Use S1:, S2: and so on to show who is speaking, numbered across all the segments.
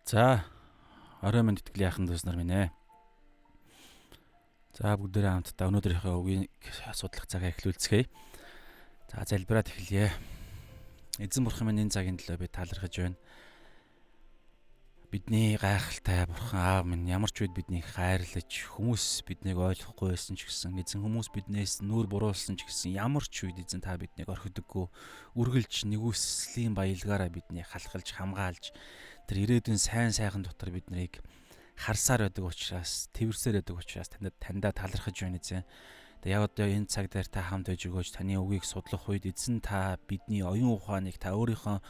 S1: За, орой минь тэтгэлийн яхан дүүс нар минь ээ. За, бүгдээрээ хамтдаа өнөөдрийнхөө үгийг судлах цагаа эхлүүлцгээе. За, залбираад эхэлье. Эзэн бурхан минь энэ цагийн төлөө би талархаж байна. Бидний гайхалтай бурхан аав минь ямар ч үед биднийг хайрлаж, хүмүүс биднийг ойлгохгүй байсан ч гэсэн, эзэн хүмүүс биднээс нүур буруулсан ч гэсэн ямар ч үед эзэн та биднийг орхидоггүй, үргэлж нэгүслийн баялгаараа биднийг халахалж, хамгаалж, тэр ирээдүйн сайн сайхан дотор биднийг харсаар байдаг учраас, тэрвэрсээр байдаг учраас таньдаа талархаж байна эзэн. Тэгээ яг одоо энэ цаг дээр та хамт байж өгөөч, таны үгийг судлах үед эзэн та бидний оюун ухааныг та өөрийнхөө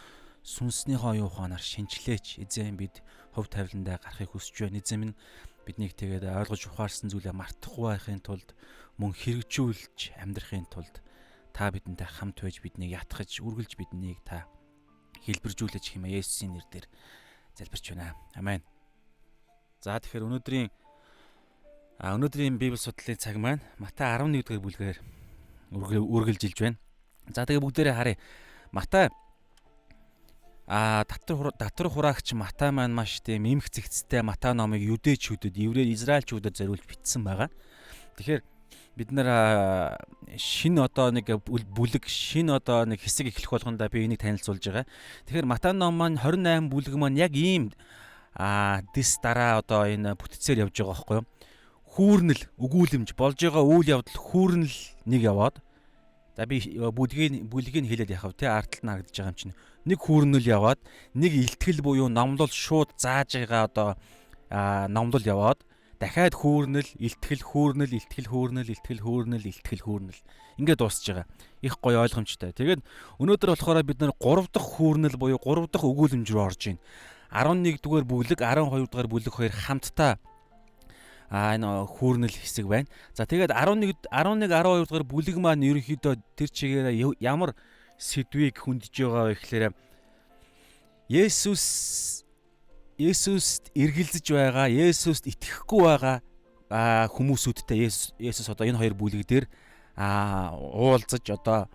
S1: сүнснийхээ оюун ухаанаар шинчлээч. Эзэн бид хөв тавиландаа гарахыг хүсэж байна. Эзэн минь биднийг тэгээд ойлгож ухаарсан зүйлээ мартахгүй байхын тулд, мөн хэрэгжүүлж амьдрахын тулд та бидэнтэй хамт байж биднийг ятгахж, үргэлж биднийг та хэлбэржүүлж хэмээн Есүсийн нэрээр залбирч байна. Амен. За тэгэхээр өнөөдрийн Библи судлалын цаг маань Матай 11 дугаар бүлгээр үргэлжилж байна. За тэгээ бүгдээрээ харъя. Матай татвар хураагч Матай маань маш тийм эмх цэгцтэй Матай номыг юдэчүүдэд, Израильчүүдэд зориулж бичсэн байгаа. Тэгэхээр бид нар шинэ одоо нэг бүлэг, шинэ одоо нэг хэсэг эхлэх болгондоо би энийг танилцуулж байгаа. Тэгэхээр Матай ном маань 28 бүлэг маань яг ийм дэс дараа одоо энэ бүтцээр явж байгаа байхгүй юу? Хүүрнэл, өгүүлэмж болж байгаа үйл явдал хүүрнэл нэг яваад. За би бүлгийг хэлээд яхав тий, ард талд нь харагдаж байгаа юм чинь. Нэг хүүрнэл яваад, нэг илтгэл буюу номлол шууд зааж байгаа одоо номлол яваад, дахиад хүүрнэл, илтгэл, хүүрнэл, илтгэл, хүүрнэл, илтгэл, хүүрнэл, илтгэл, хүүрнэл. Ингээд дуусж байгаа. Их гоё ойлгомжтой. Тэгээд өнөөдөр болохоор бид нар 3 дахь хүүрнэл буюу 3 дахь өгүүлэмж рүү орж байна. 11 дугаар бүлэг, 12 дугаар бүлэг хоёр хамтдаа энэ хүүрнэл хэсэг байна. За тэгээд 11, 12 дугаар бүлэг маань ерөнхийдөө тэр чигээрээ ямар сэдвийг хөндөж байгаа вэ гэхээр Есүст эргэлзэж байгаа, Есүст итгэхгүй байгаа хүмүүсүүдтэй Есүс одоо энэ хоёр бүлэг дээр уулзаж одоо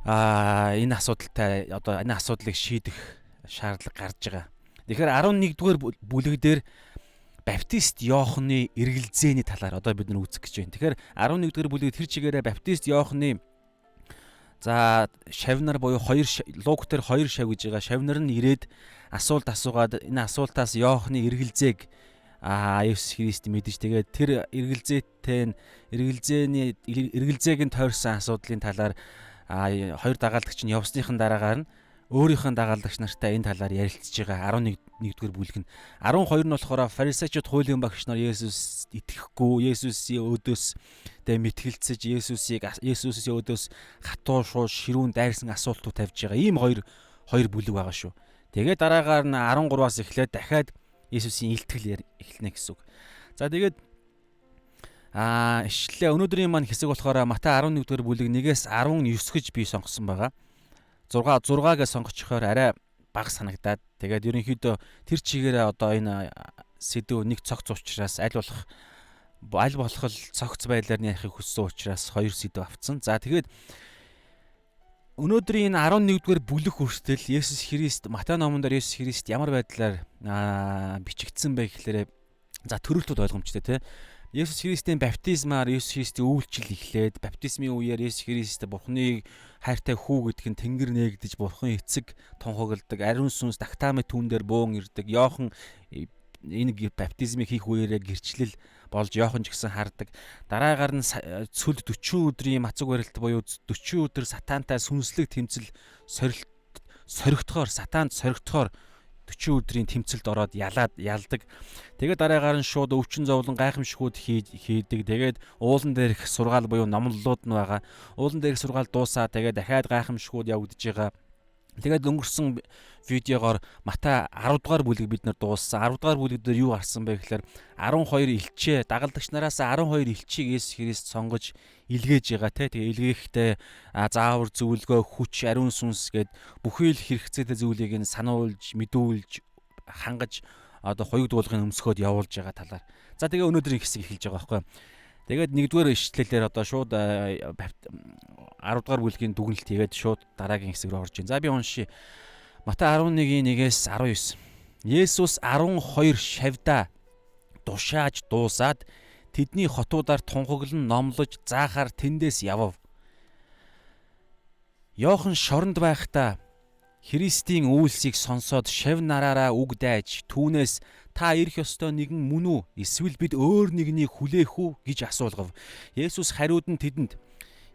S1: энэ асуудалтай одоо энэ асуудлыг шийдэх шаардлага гарч байгаа. Тэгэхээр 11 дугаар бүлэг дээр Баптист Иохны эргэлзээний талаар одоо бид нар үзэх гэж байна. Тэгэхээр 11 дугаар бүлэг тэр чигээрээ Баптист Иохны шавнар буюу Лук дээр 2 шав гэж байгаа. Шавнар нь ирээд асуулт асуугаад энэ асуултаас Иохны эргэлзээг Есүс Христ мэдэж тэгээд тэр эргэлзээг нь тойрсон асуудлын талаар хоёр дагаалдагч нь явсныхан дараагаар нь өөрийнх нь дагаалдагч нартай энэ талаар ярилцж байгаа 11 дугаар бүлэг нь. 12 нь болохоор фарисеучуд хуулийн багш нар Есүс итгэхгүй, Есүсийн өдөөс мэтгэлцэж, Есүсийн өдөөс хатуу шууд ширүүн дайрсан асуултууд тавьж байгаа. Ийм хоёр бүлэг байгаа шүү. Тэгээд дараагаар нь 13-аас эхлээд дахиад Есүсийн илтгэл эхэлнэ гэсэн үг. За тэгээд ишлээ өнөөдрийн маань хэсэг болохоор Матай 11 дугаар бүлэг 1-ээс 19 гэж би сонгосон байгаа. 6-гээ сонгочихоор арай бага санагдаад тэгээд ерөнхийдөө тэр чигээрээ одоо энэ сэдв нэг цогц учраас аль болох цогц байдлаар нь яхахыг хүссэн учраас 2 сэдв авцсан. За тэгээд өнөөдрийн 11 дугаар бүлэг хүртэл Есүс Христ Матай номон дээр Есүс Христ ямар байдлаар бичигдсэн бэ гэхээр төрөлтүүд ойлгомжтой тий. Есүс Христийн баптизмаар Есүс Христийн үйлчлэл эхлээд баптизмын үеэр Есүс Христ Бурхны хайртай хүү гэдг нь тэнгэр нээгдэж Бурхан эцэг тунхагладаг, ариун сүнс тагтаамын түүн дээр буун ирдэг. Иохан энэ баптизмыг хийх үеэрээ гэрчлэл болж Иохан ч гэсэн хардаг. Дараагаар нь цүл 40 өдрийн мацаг барилт буюу 40 өдөр сатантай сүнслэг тэмцэл соригдохоор 40 өдрийн тэмцэлд ороод ялдаг. Тэгээд дараагаар нь шууд өвчин зовлон гайхамшгууд хийдэг. Тэгээд уулан дээрх сургаал буюу номлолууд нь байгаа. Уулан дээрх сургаал дуусаа тэгээд дахиад гайхамшгууд явагдаж байгаа. Тэгээд өнгөрсөн видеогоор Матай 10 дугаар бүлэг бид нар дууссан. 10 дугаар бүлэг дээр юу гарсан бэ гэхээр 12 элчээ, дагалдагч нараас 12 элчийг Есүс Христ сонгож илгээж байгаа те. Тэгээ илгээхдээ заавар зөвлөгөө, хүч, ариун сүнс гээд бүхий л хэрэгцээтэй зүйлийг нь сануулж, мэдүүлж, хангаж одоо хоёуг дуулахын өмсгөөд явуулж байгаа талаар. За тэгээ өнөөдрийн хэсэг эхэлж байгаа байхгүй. Тэгээд 1-р ишлэлээр одоо шууд 10 дугаар бүлгийн дүгнэлт хийгээд шууд дараагийн хэсэг рүү орж ийн. За би уншия. Матай 11-ийн 1-ээс 19. Есүс 12 шавьдаа душааж дуусаад тэдний хотуудаар тунхаглан номлож заахаар тэндээс явв. Йохан шоронд байхдаа Христийн үйлсийг сонсоод шав нараараа үг дайж түүнээс та ирэх ёстой нэгэн мөн үү? Эсвэл бид өөр нэгнийг хүлээх үү гэж асуулгав. Есүс хариуд нь тэдэнд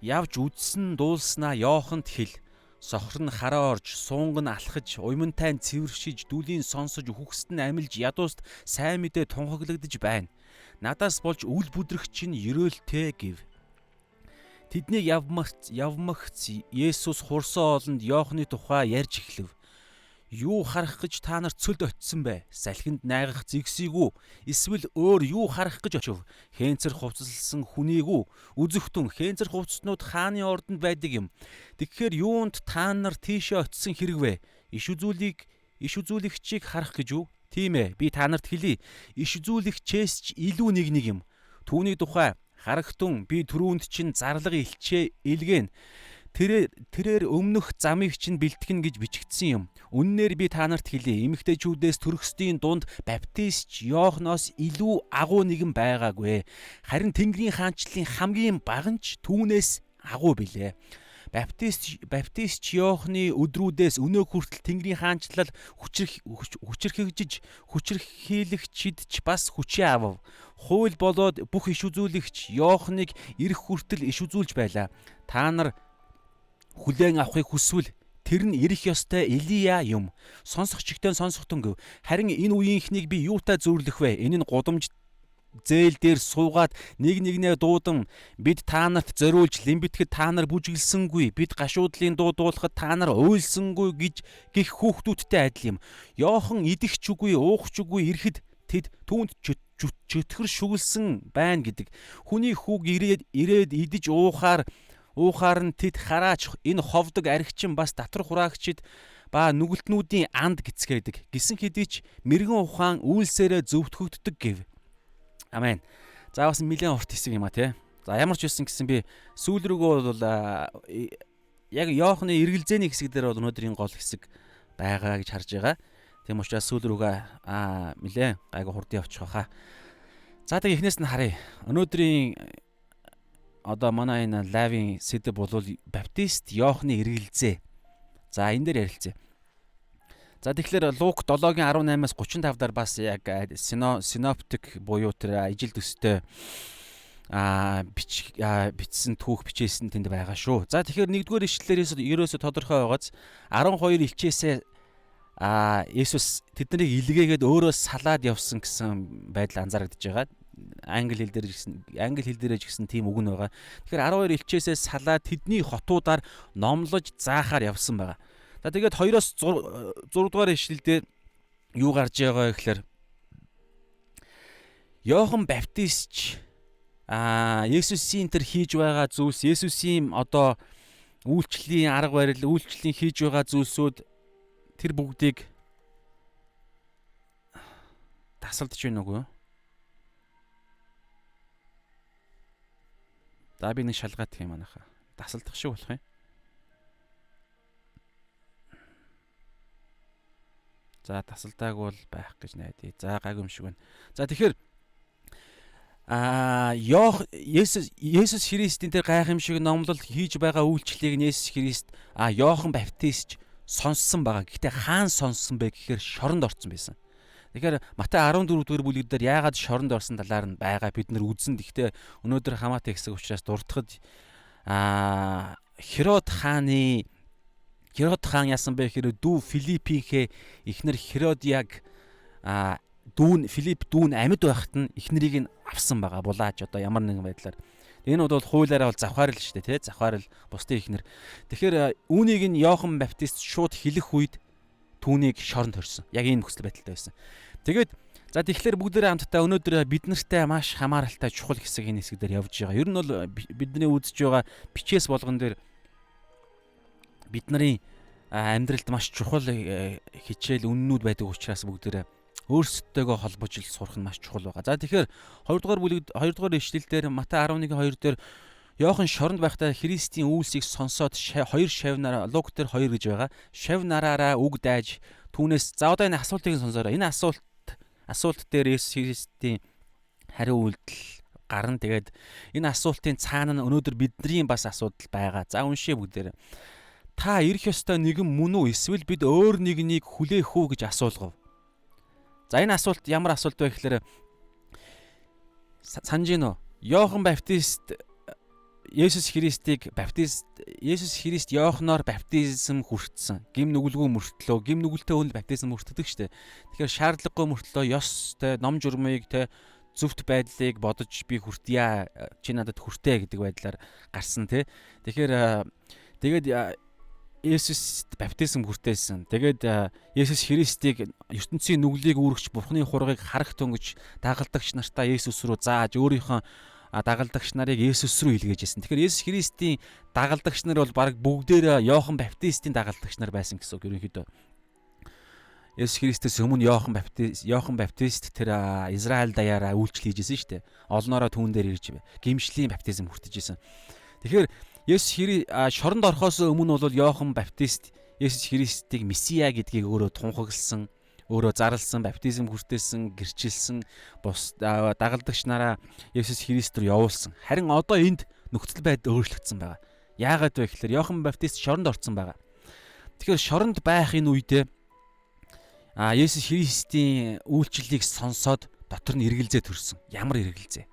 S1: явж үдсэн дуулснаа Йоханд хэл. Сохор нь хараа орж, суунг нь алхаж, уймантай нь цэвэршиж, дүлийн сонсож, үхэгсэд нь амилж, ядууст сайн мэдээ тунхаглагдж байна. Надаас болж үл бүдрэгч нь ерөөлтэй гэв. Тэднийг явмагц Есүс хурсан олонд Йоханы тухай ярьж эхлэв. Юу харах гэж та нар цөлд очисон бэ? Салхинд найгах зэгсийг үү? Эсвэл өөр юу харах гэж очив? Хэнцэр хувцаслсан хүнийг үү? Үзэгтэн хэнцэр хувцснууд хааны ордонд байдаг юм. Тэгэхээр юунд та нар тийшээ очисон хэрэг вэ? Иш үзүүлэгчийг харах гэж үү? Тийм ээ, би та нарт хэлье. Иш үзүүлэгчээс ч илүү нэг юм. Түүний тухай харагтун би түрүүнд чинь зарлага илгээн. Тэрээр өмнөх замыг чинь бэлтгэн гэж бичигдсэн юм. Үннээр би та нарт хэлье. Эмэгтэйчүүдээс төрөсдийн дунд баптистч Йоханоос илүү агуу нэгэн байгаагүй. Харин Тэнгэрийн хаанчлалын хамгийн баганч түүнээс агуу билээ. Баптистч Йоханы өдрүүдээс өнөө хүртэл Тэнгэрийн хаанчлал хүчрхийлэгчид ч бас хүчээ авав. Хууль болоод бүх иш үзүүлэгч Йоханыг ирэх хүртэл иш үзүүлж байлаа. Та нар хүлээн авахыг хүсвэл тэр нь ирэх ёстой Илия юм. Сонсогчтой сонсохтон гэв. Харин энэ үеийнхнийг би юутай зөөрлөх вэ? Энэ нь гудамж зээл дээр суугаад нэгнээ дуудан бид та нарт зориулж лимбитгэд та нар бүжиглсэнгүй, бид гашуудлын дуу дуулахад та нар уйлсангүй гэж гих хүүхдүүдтэй адил юм. Йохан идэх ч үгүй, уух ч үгүй ирэхэд тэд түүнд чөтгөр шүглсэн байна гэдэг. Хүний хүүг ирээд идэж уухаар нь тэд хараач энэ ховдог архичин бас татвар хураагчид ба нүгэлтнүүдийн анд гисгэдэг. Гисэн хэдий ч мэрэгэн ухаан үйлсээрээ зөвтгөгддөг гэв. Амен. За бас нэлээд урт хэсэг юм а тий. За ямар ч байсан гэсэн би сүүл рүүгөө бол яг Йоханы эргэлзээний хэсэг дээр бол өнөөдрийн гол хэсэг байгаа гэж харж байгаа. Тийм учраас сүүл рүүгээ нэлээд гайгүй хурдан явчих واخа. За тэг эхнээс нь харъя. Өнөөдрийн одоо манай энэ лайвын сэдэв бол баптист Йоханы эргэлзээ. За энэ дээр ярилцъя. За тэгэхээр Лук 7:18-аас 35 дээр бас яг синоптик буюу тэр ижил төстэй бичсэн түүх бичээсэн тэнд байгаа шүү. За тэгэхээр нэгдүгээр ишлэлээрээс ерөөсө тодорхой байгааз 12 илчээсээ Есүс тэднийг илгээгээд өөрөө салаад явсан гэсэн байдал анзаарэгдэж байгаа. Англи хэл дээр ч гэсэн тийм үг нь байгаа. Тэгэхээр 12 илчээсээ салаад тэдний хотуудаар номлож заахаар явсан байгаа. За тэгээд 2-оос 6 дугаар ишлэлдээ юу гарч байгаа гэхээр Йохан Баптистч Есүсийн тэр хийж байгаа зүйлс, Есүсийн одоо үйлчлэлийн арга барил, үйлчлэлийн хийж байгаа зүйлсүүд тэр бүгдийг тасалдж байна уу? За би нэг шалгаад гэх юм анаха. Тасалдах шиг болох юм. За тасалдааг бол байх гэж найдаа. За гайгүй юм шиг байна. За тэгэхээр Есүс Христийн тэр гайхамшиг номлол хийж байгаа үйлчлэлийг Есүс Христ Йохан Баптистч сонссон байгаа. Гэхдээ хаан сонссон бэ гэхээр шоронд орсон байсан. Тэгэхээр Матай 14 дугаар бүлэг дээр яагаад шоронд орсон талаар нь байгаа бид нар үзэн. Гэхдээ өнөөдөр хамаатай хэсэг учраас дуртахад Херод хаан яасан бэ гэхээр дүү Филиппийнхээ эхнэр Херодиаг Филипп дүүн амьд байхад нь эхнэрийг нь авсан байгаа. Булааж одоо ямар нэгэн байдлаар. Энэ бол хуулиараа бол завхаарл шүү дээ, тий? Завхаарл бусдын эхнэр. Тэгэхээр үүнийг нь Йохан Баптист шууд хэлэх үед түүнийг шоронд хорьсон. Яг энэ нөхцөл байдалтай байсан. Тэгээд за тэгэхээр бүгдээрээ хамтдаа өнөөдөр бид нартай маш хамааралтай чухал хэсэг энэ хэсэг дээр явж байгаа. Ер нь бол бидний үзэж байгаа бичээс болгон дээр бид нарын амьдралд маш чухал хичээл үннүүд байдаг учраас бүгдээрээ өөрсдөө холбож сурах нь маш чухал байгаа. За тэгэхээр 2 дугаар ишлэл дээр Матай 11:2 дээр Йохан шоронд байхдаа Христийн үйлсийг сонсоод 2 шавнараа Лук дээр 2 гэж байгаа. Шав нараараа үг дайж Түүнээс за одоо энэ асуултыг сонсоорой. Энэ асуулт дээр Есүс Христийн хариу үйлдэл гарна. Тэгээд энэ асуултын цаана нь өнөөдөр бидний бас асуудал байгаа. За уншия бүгдээрээ. Та ирэх ёстой нэгэн мөн үү эсвэл бид өөр нэгнийг хүлээх үү гэж асуулгав. За энэ асуулт ямар асуулт вэ гэхээр санаж гинөө. Иохан Баптист Есүс Христ Иоханоор баптизм хүртсэн. Гим нүгэлгүй мөртлөө, гим нүгэлтэй хүн баптизм хүртдэг штэ. Тэгэхээр шаардлагагүй мөртлөө ёс те ном журмыг те зөвхт байдлыг бодож би хүртье. Чи надад хүртээ гэдэг байдлаар гарсан те. Тэгэхээр тэгээд Есүс баптизм хүртээсэн. Тэгээд Есүс Христийг ертөнцийн нүглийг үүрэгч Бурхны хургийг харах тунгаж дагалдагч нартаа Есүс рүү зааж өөрийнхөө дагалдагч нарыг Есүс рүү илгээжсэн. Тэгэхээр Есүс Христийн дагалдагч нар бол баг бүгдээр Иохан Баптистийн дагалдагч нар байсан гэсэн үг ерөнхийдөө. Есүс Христээс өмнө Иохан Баптист тэр Израиль даяараа үйлчлэл хийжсэн шүү дээ. Олноороо түүн дээр ирж гимшлийн баптизм хүртэжсэн. Тэгэхээр Есүс Христ шоронд орохоос өмнө бол Иохан Баптист Есүс Христийг Месиа гэдгийг өөрөө тунхагласан, өөрөө зарласан, баптизм хүртээсэн, гэрчилсэн, бус дагалдагч нараа Есүс Христ рүү явуулсан. Харин одоо энд нөхцөл байдал өөрчлөгдсөн байгаа. Яагаад вэ гэхээр Иохан Баптист шоронд орсон байгаа. Тэгэхээр шоронд байх энэ үедээ Есүс Христийн үйлчлэлийг сонсоод дотор нь эргэлзээ төрсөн. Ямар эргэлзээ?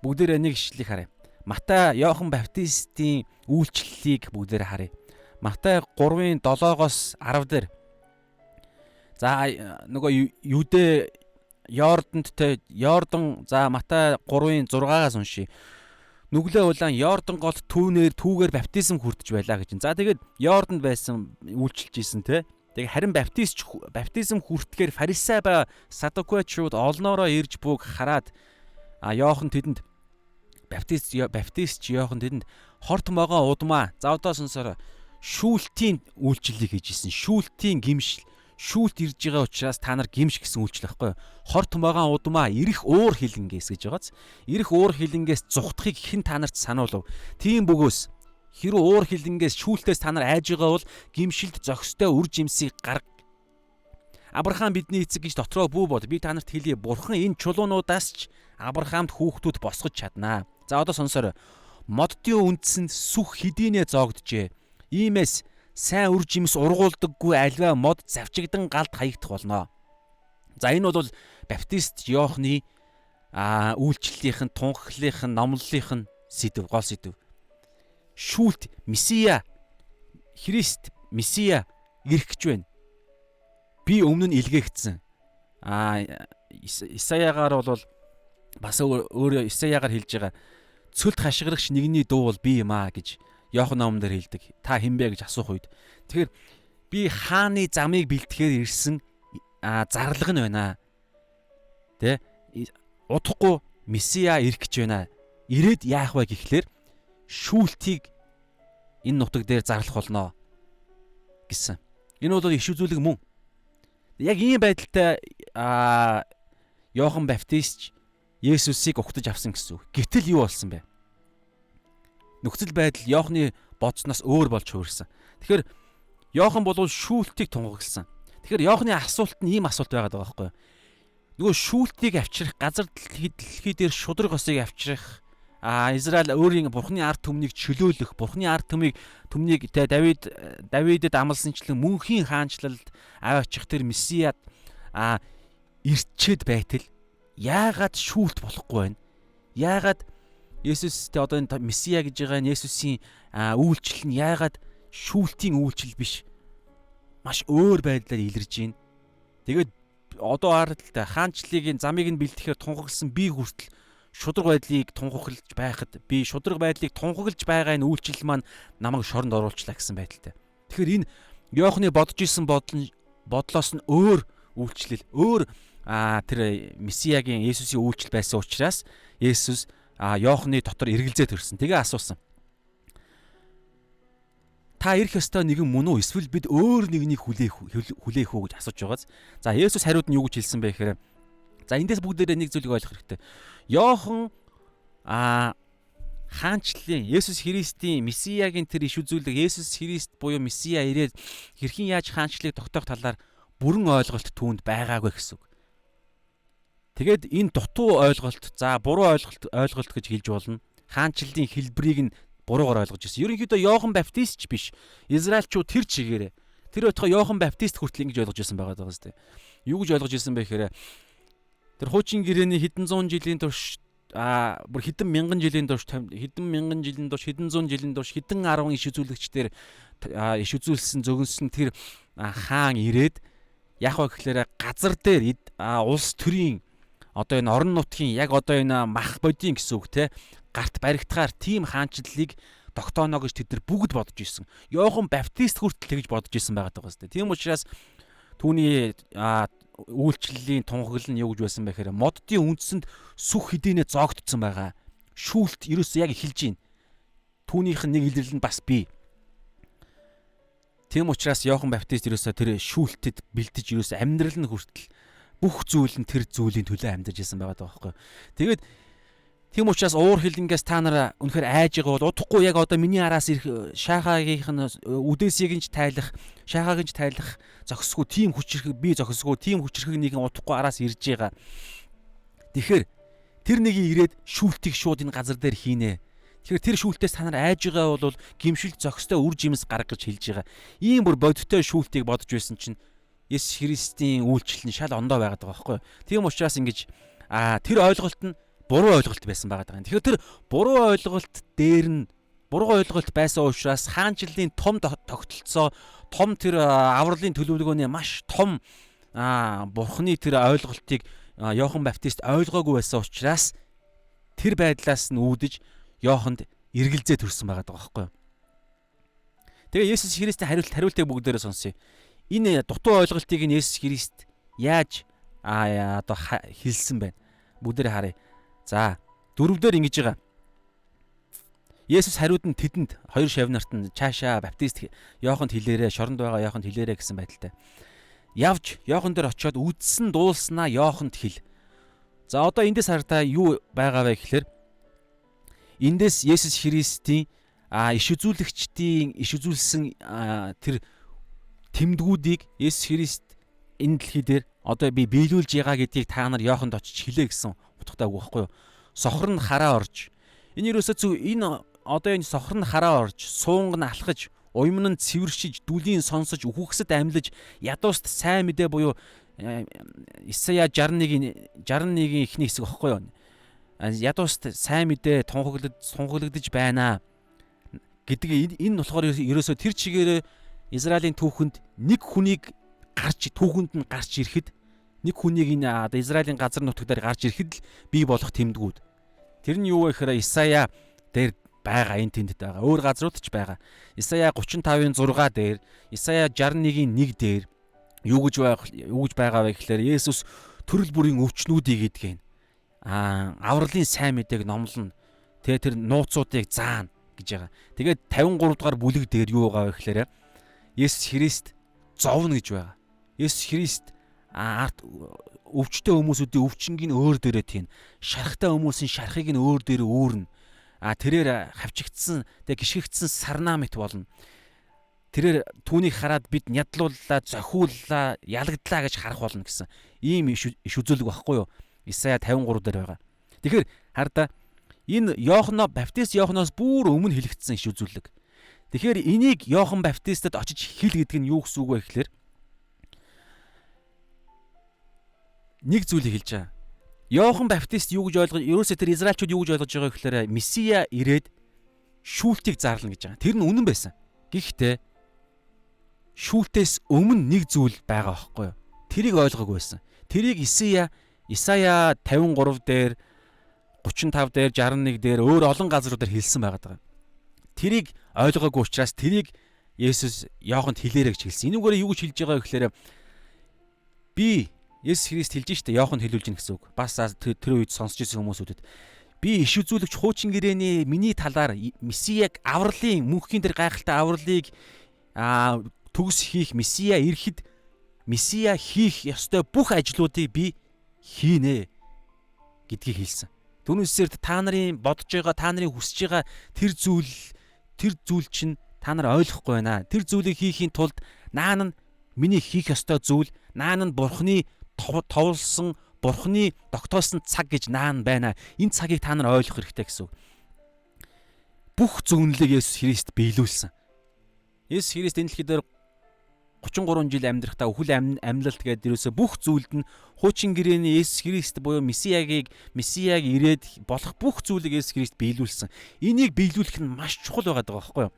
S1: Бүгдээрээ нэг ишлэлийг харъя. Матай Иохан Баптистийн үйлчлэлийг бүгдээрээ харъя. Матай 3:7-оос 10 дээр. За нөгөө Юдэ Йордан за Матай 3:6-аас уншия. Нүглээ улаан Йордан гол түүгээр баптизм хүртэж байлаа гэж. За тэгээд Йорданд байсан үйлчилж исэн те. Тэгээ харин баптизм хүртгэхээр фарисей ба садукеочууд олноороо ирж бүг хараад Иохан тэдэнд баптист Иохан тэдэнд хорт могоо удмаа. За одоо сонсороо. Шүүлтийн үйлчлэлийг хийж исэн. Шүүлтийн гимшил. Шүүлт ирж байгаа учраас та нар гимш гэсэн үйлчлэл байхгүй юу? Хорт могоо удмаа ирэх уур хилэнгээс гэж байгааз. Ирэх уур хилэнгээс зүхтахыг хэн та нарт сануулв? Тийм бөгөөс хэрвээ уур хилэнгээс шүүлтээс та нар айж байгаа бол гимшилд зохистой үр жимсийг гарга. Авраам бидний эцэг гэж дотроо бүү бод. Би та нарт хэлье. Бурхан энэ чулуунуудаас ч Авраамд хүүхдүүд босгож чаднаа. За одоо сонсороо. Моддын үндсэнд сүх хэдийнэ зоогджээ. Иймээс сайн үр жимс ургуулдаггүй альва мод завчигдан галд хаягдах болно. За энэ бол Баптист Иохны үйлчлэлийнх нь, тунхаглалынх нь, номлолынх нь сэдв, гол сэдв. Шүүлт Месиа, Христ Месиа ирэх гэж байна. Би өмнө нь илгээгдсэн. Исаягаар бол бас өөрөө Исаягаар хэлж байгаа. Цөлд хашгирагч нэгний дуу бол би юм гэж Иохан номон дээр хэлдэг. Та хэн бэ гэж асуух үед. Тэгэхээр би хааны замыг бэлтгэхээр ирсэн зарлага нь байна. Тэ? Удахгүй Месиа ирэх гэж байна. Ирээд яах вэ гэхлээр шүүлтийг энэ нутаг дээр зарлах болно гэсэн. Энэ бол иш үзүүлэг мөн. Яг ийм байдалтай Иохан Баптист Есүсийг угтаж авсан гэсэн үг. Гэтэл юу болсон бэ? Нөхцөл байдал Иохны бодсноос өөр болж хувирсан. Тэгэхээр Иохан бол шүүлтийг тунхагласан. Тэгэхээр Иохны асуулт нь ийм асуулт байгаад байгаа байхгүй юу? Нөгөө шүүлтийг авчрах, газар дэлхий дээр шудраг осыг авчрах, Израиль өөрийн Бурхны ард түмнийг чөлөөлөх, Бурхны ард түмнийг тэ Давидэд амласанчлан мөнхийн хаанчлалд аваачих тэр Месиад ирчээд байтал яагаад шүүлт болохгүй байна? Яагаад Есүстэй одоо энэ Месиа гэж байгаа Есүсийн үйлчлэл нь яагаад шүүлтийн үйлчлэл биш? Маш өөр байдлаар илэрж байна. Тэгээд одоо аралтай хаанчлалын замыг нь бэлтгэхээр тунхагласан би хүртэл шудраг байдлыг тунхаглаж байхад би шудраг байдлыг тунхаглаж байгаа энэ үйлчлэл маань намайг шоронд оруулчлаа гэсэн байдалтай. Тэгэхээр энэ Иохны бодож исэн бодлоос нь өөр үйлчлэл, өөр тэр Месиагийн Есүсийн үйлчлэл байсан учраас Есүс Иохны дотор эргэлзээ төрсөн. Тэгээ асуусан. Та ирэх ёстой нэгэн мөн үү? Эсвэл бид өөр нэгнийг хүлээх үү гэж асууж байгааз. За Есүс хариуд нь юу гэж хэлсэн бэ гэхээр за эндээс бүгдээрээ нэг зүйлийг ойлгох хэрэгтэй. Иохан хаанчлалын Есүс Христийн Месиагийн тэр иш үзүүлэг Есүс Христ буюу Месиа ирээд хэрхэн яаж хаанчлалыг тогтоох талаар бүрэн ойлголт түүнд байгаагүй гэсэн үг. Тэгээд энэ дутуу ойлголт, за буруу ойлголт гэж хэлж болно. Хаанчлалын хэлбэрийг нь буруугаар ойлгож ирсэн. Ерөнхийдөө Иохан Баптистч биш. Израильчууд тэр чигээрээ тэр байтугай Иохан Баптист хүртэл ингэж ойлгож ирсэн байгаа даа зү. Юу гэж ойлгож ирсэн бэ гэхээр тэр хуучин гэрээний хэдэн зуун жилийн турш бүр хэдэн мянган жилийн турш хэдэн зуун жилийн турш хэдэн 10 иш үзүүлэгчдэр иш үзүүлсэн зөгнсөн тэр хаан ирээд яг ба гэхээр газар дээр улс төрийн одоо энэ орон нутгийн яг одоо энэ мах бодийн гэсэн үг те гарт баригдахаар тийм хаанчлалыг тогтооно гэж тэд нар бүгд бодож ирсэн. Иохан Баптист хүртэл тэгж бодож ирсэн байгаа даа зү. Тийм учраас түүний үйлчлэлийн тунхаглал нь юу гэж байсан бэ гэхээр моддын үндсэнд сүх хэдийнэ зоогдсон байгаа. Шүүлт ерөөсөө яг эхэлж байна. Түүнийх нь нэг илэрлэл нь бас бий. Тийм учраас Иохан Баптист ерөөсөө тэр шүүлтэд бэлдэж ерөөсөө амьдрал нь хүртэл бүх зүйл нь тэр зүйлийн төлөө амьдарч байсан байгаа даа байхгүй. Тэгээд тийм учраас уур хилэнгээс та нар үнэхээр айж байгаа бол удахгүй яг одоо миний араас ирэх шахагийнх нь үдээсийг нь тайлах, шахагийн тайлах зохисгүй тийм хүчрэх би зохисгүй тийм хүчрэх нэгэн удахгүй араас ирж байгаа. Тэгэхээр тэр нэгийг ирээд шүүлтийг шууд энэ газар дээр хийнэ. Тэгэхээр тэр шүүлтээс та нар айж байгаа бол гимшилт зохистой үр жимс гаргаж хэлж байгаа. Ийм бүр бодиттой шүүлтийг бодож байсан чинь Есүс Христийн үйлчлэл нь шал ондоо байгаад байгаа байхгүй. Тийм учраас ингэж тэр ойлголт нь буруу ойлголт байсан байгаа даа. Тэгэхээр тэр буруу ойлголт дээр нь буруу ойлголт байсан учраас хаанчлалын том тогтолцоо, том тэр авралын төлөвлөгөөний маш том бурхны тэр ойлголтыг Иохан Баптист ойлгоогүй байсан учраас тэр байдлаас нь үүдэж Иоханд эргэлзээ төрсэн байгаа даа байхгүй. Тэгээ Есүс Христийн хариултыг бүгдээрээ сонсъё. Энэ дутуу ойлголтыг нь Есүс Христ яаж одоо хэлсэн байна. Бүгдээрээ харъя. За 4-дөр ингэж байгаа. Есүс хариуд нь тэдэнд хоёр шавнарт нь цаашаа Баптист Иоханд хэлээрээ, шоронд байгаа Иоханд хэлээрээ гэсэн байдалтай. Явж Иохан дээр очиод үдсэн дуулснаа Иоханд хэл. За одоо эндээс хараа юу байгаа вэ гэхээр эндээс Есүс Христийн иш үзүүлэгчдийн иш үзүүлсэн тэр тэмдгүүдийг Есүс Христ энэ дэлхий дээр одоо би биелүүлж байгаа гэдгийг та нар Иоханд очиж хэлээ гэсэн утгатай үг байхгүй юу? Сохор нь хараа орж. Энэ юусоо зөв энэ одоо энэ сохор нь хараа орж, суунг нь алхаж, уймн нь цэвэршиж, дүлийн сонсож, үхэгсэд амьлаж, ядууст сайн мэдээ буюу Исая 61-ийн эхний хэсэг байхгүй юу? Ядууст сайн мэдээ тунхаглагдж байна гэдэг энэ болохоор ерөөсөө тэр чигээрээ Израилийн түүхэнд нэг хүнийг түүхэнд нь гарч ирэхэд нэг хүнийг энэ Израилийн газар нутгаар гарч ирэхэд л бий болох тэмдгүүд. Тэр нь юу вэ гэхээр Исая дээр байгаа энэ тэмдэгт байгаа. Өөр газрууд ч байгаа. Исая 35-ын 6 дээр, Исая 61-ийн 1 дээр юу гэж байгаа вэ гэхээр Есүс төрөл бүрийн өвчнүүдийг эдгэн. Авралын сайн мэдээг номлоно. Тэр нууцуудыг заана гэж байгаа. Тэгээд 53 дугаар бүлэг дээр юу байгаа вэ гэхээр Есүс Христ зовно гэж байгаа. Есүс Христ өвчтэй хүмүүсүүдийн өвчнгийг нь өөр дээрээ тийм. Шархтай хүмүүсийн шархыг нь өөр дээрээ үүрнэ. Тэрээр хавчигдсан, гიშгэгдсэн сарнаа мэт болно. Тэрээр түүнийг хараад бид нядлууллаа, зохиуллаа, ялагдлаа гэж харах болно гэсэн ийм иш үзүүлэг багхгүй юу? Исая 53 дээр байгаа. Тэгэхээр хардаа энэ Баптист Иоханоос бүр өмнө хэлэгдсэн иш үзүүлэг. Тэгэхээр энийг Иохан Баптистад очиж хэл гэдэг нь юу гэсэн үг вэ гэхээр нэг зүйлийг хэлж байгаа. Иохан Баптист юу гэж ерөөсөө тэр израильчууд юу гэж ойлгож байгаа гэхээр Месиа ирээд шүүлтийг зарлана гэж байгаа. Тэр нь үнэн байсан. Гэхдээ шүүлтээс өмнө нэг зүйл байгаа байхгүй юу? Тэрийг ойлгоогүй байсан. Тэрийг Исая 53 дээр, 35 дээр, 61 дээр өөр олон газруудаар хэлсэн байгаа. Тэрийг ойлгоогүй учраас тэрийг Есүс Иоханд хэлээрэй гэж хэлсэн. Энүүгээр юу гэж хэлж байгаа вэ гэхээр би Есүс Христ хэлж штэ Иоханд хэлүүлж гин гэсэн үг. Бас тэр үед сонсч ирсэн хүмүүсүүдэд би иш үзүүлэгч хуучин гэрээний миний талаар Месияг авралын мөнхийн тэр гайхалтай авралыг төгс хийх Месия ирэхэд Месия хийх ёстой бүх ажлуудыг би хийнэ гэдгийг хэлсэн. Түүнээсээр та нарын бодож байгаа, та нарын хүсэж байгаа тэр зүйл чинь та нар ойлгохгүй байна. Тэр зүйлийг хийхийн тулд наан нь миний хийх ёстой зүйл наан нь Бурхны товлсон, Бурхны тогтоосон цаг гэж наан байна. Энэ цагийг та нар ойлгох хэрэгтэй гэсэн үг. Бүх зөвнөлийг Есүс Христ биелүүлсэн. Есүс Христ энэ дэлхий дээр 33 жил амьдрахтаа өхөл амьлалт гэдэг ерөөсө бүх зүйлд нь хуучин гэрээний Есүс Христ буюу Месияг ирээд болох бүх зүйлийг Есүс Христ биелүүлсэн. Энийг биелүүлэх нь маш чухал байгаа байхгүй юу?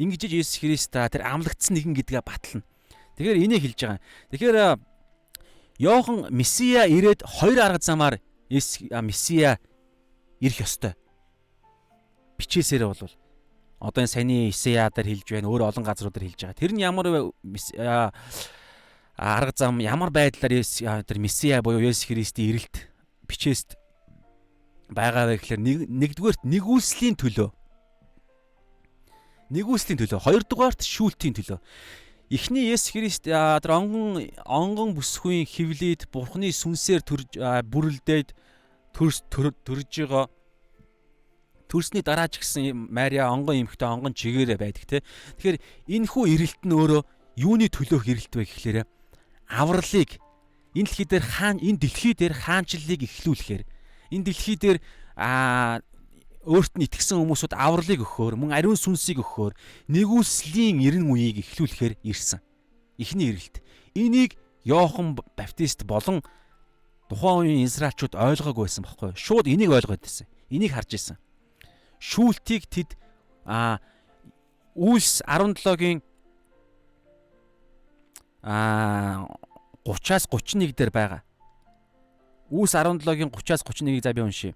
S1: Ингэж Есүс Христ тэр амлагдсан нэгэн гэдгээ батлана. Тэгэхээр энийг хэлж байгаа. Тэгэхээр Иохан Месия ирээд хоёр арга замаар Месия ирэх ёстой. Бичээсээр бол одоо энэ саяны Исая дээр хэлж байна, өөр олон газруудаар хэлж байгаа. Тэр нь ямар арга зам, ямар байдлаар тэр Месия буюу Есүс Христийн ирэлт бичээст байгаа вэ гэхээр нэгдүгээрт нэгүслийн төлөө. Хоёрдугаарт шүүлтийн төлөө. Эхний Есүс Христ тэр онгон бүсгүй хөвлөд Бурхны сүнсээр бүрэлдээд төрж байгаа. Төрсний дараа ч гэсэн Мария онгон эмхтэй онгон чигээрээ байдаг те. Тэгэхээр энэ хүү ирэлт нь өөрөө юуны төлөөх ирэлт вэ гэхлээрэ авралыг энэ дэлхий дээр хаанчлалыг эхлүүлэхээр энэ дэлхий дээр өөрт нь итгэсэн хүмүүсүүд авралыг өгөхөөр мөн ариун сүнсийг өгөхөөр нэгүслийн эрен үеийг эхлүүлэхээр ирсэн. Эхний ирэлт. Энийг Иохан Баптист болон тухайн үеийн израилчууд ойлгоогүй байсан байхгүй юу? Шууд энийг ойлгоод байсан. Энийг харж исэн. Шүүлтийг тэд Үлс 17-гийн 30-аас 31 дээр байгаа. Үлс 17-гийн 30-аас 31-ийг за би уншия.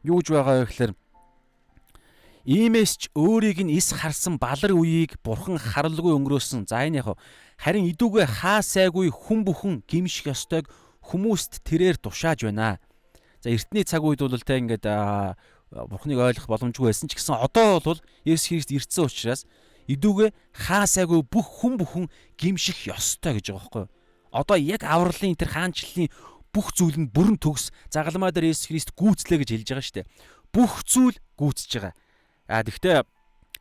S1: Юу гэж байгаа вэ гэхээр иймээс ч өөрийг нь эс харсан балар үеийг Бурхан харалгүй өнгөрөөсөн. За энэ яг харин идүүгээ хаа сайгүй хүн бүхэн гимших ёстойг хүмүүст тэрээр тушааж байна. За эртний цаг үед бол тэ ингээд Бурхныг ойлгох боломжгүй байсан ч гэсэн одоо бол Есүс Христ ирсэн учраас идүүгээ хаа сайгүй бүх хүн бүхэн гимших ёстой гэж байгаа байхгүй юу? Одоо яг авралын тэр хаанчлалын бүх зүйл нь бүрэн төгс загалмай дээр Есүс Христ гүйцлээ гэж хэлж байгаа шүү дээ. Бүх зүйл гүйцэж байгаа. Тэгвэл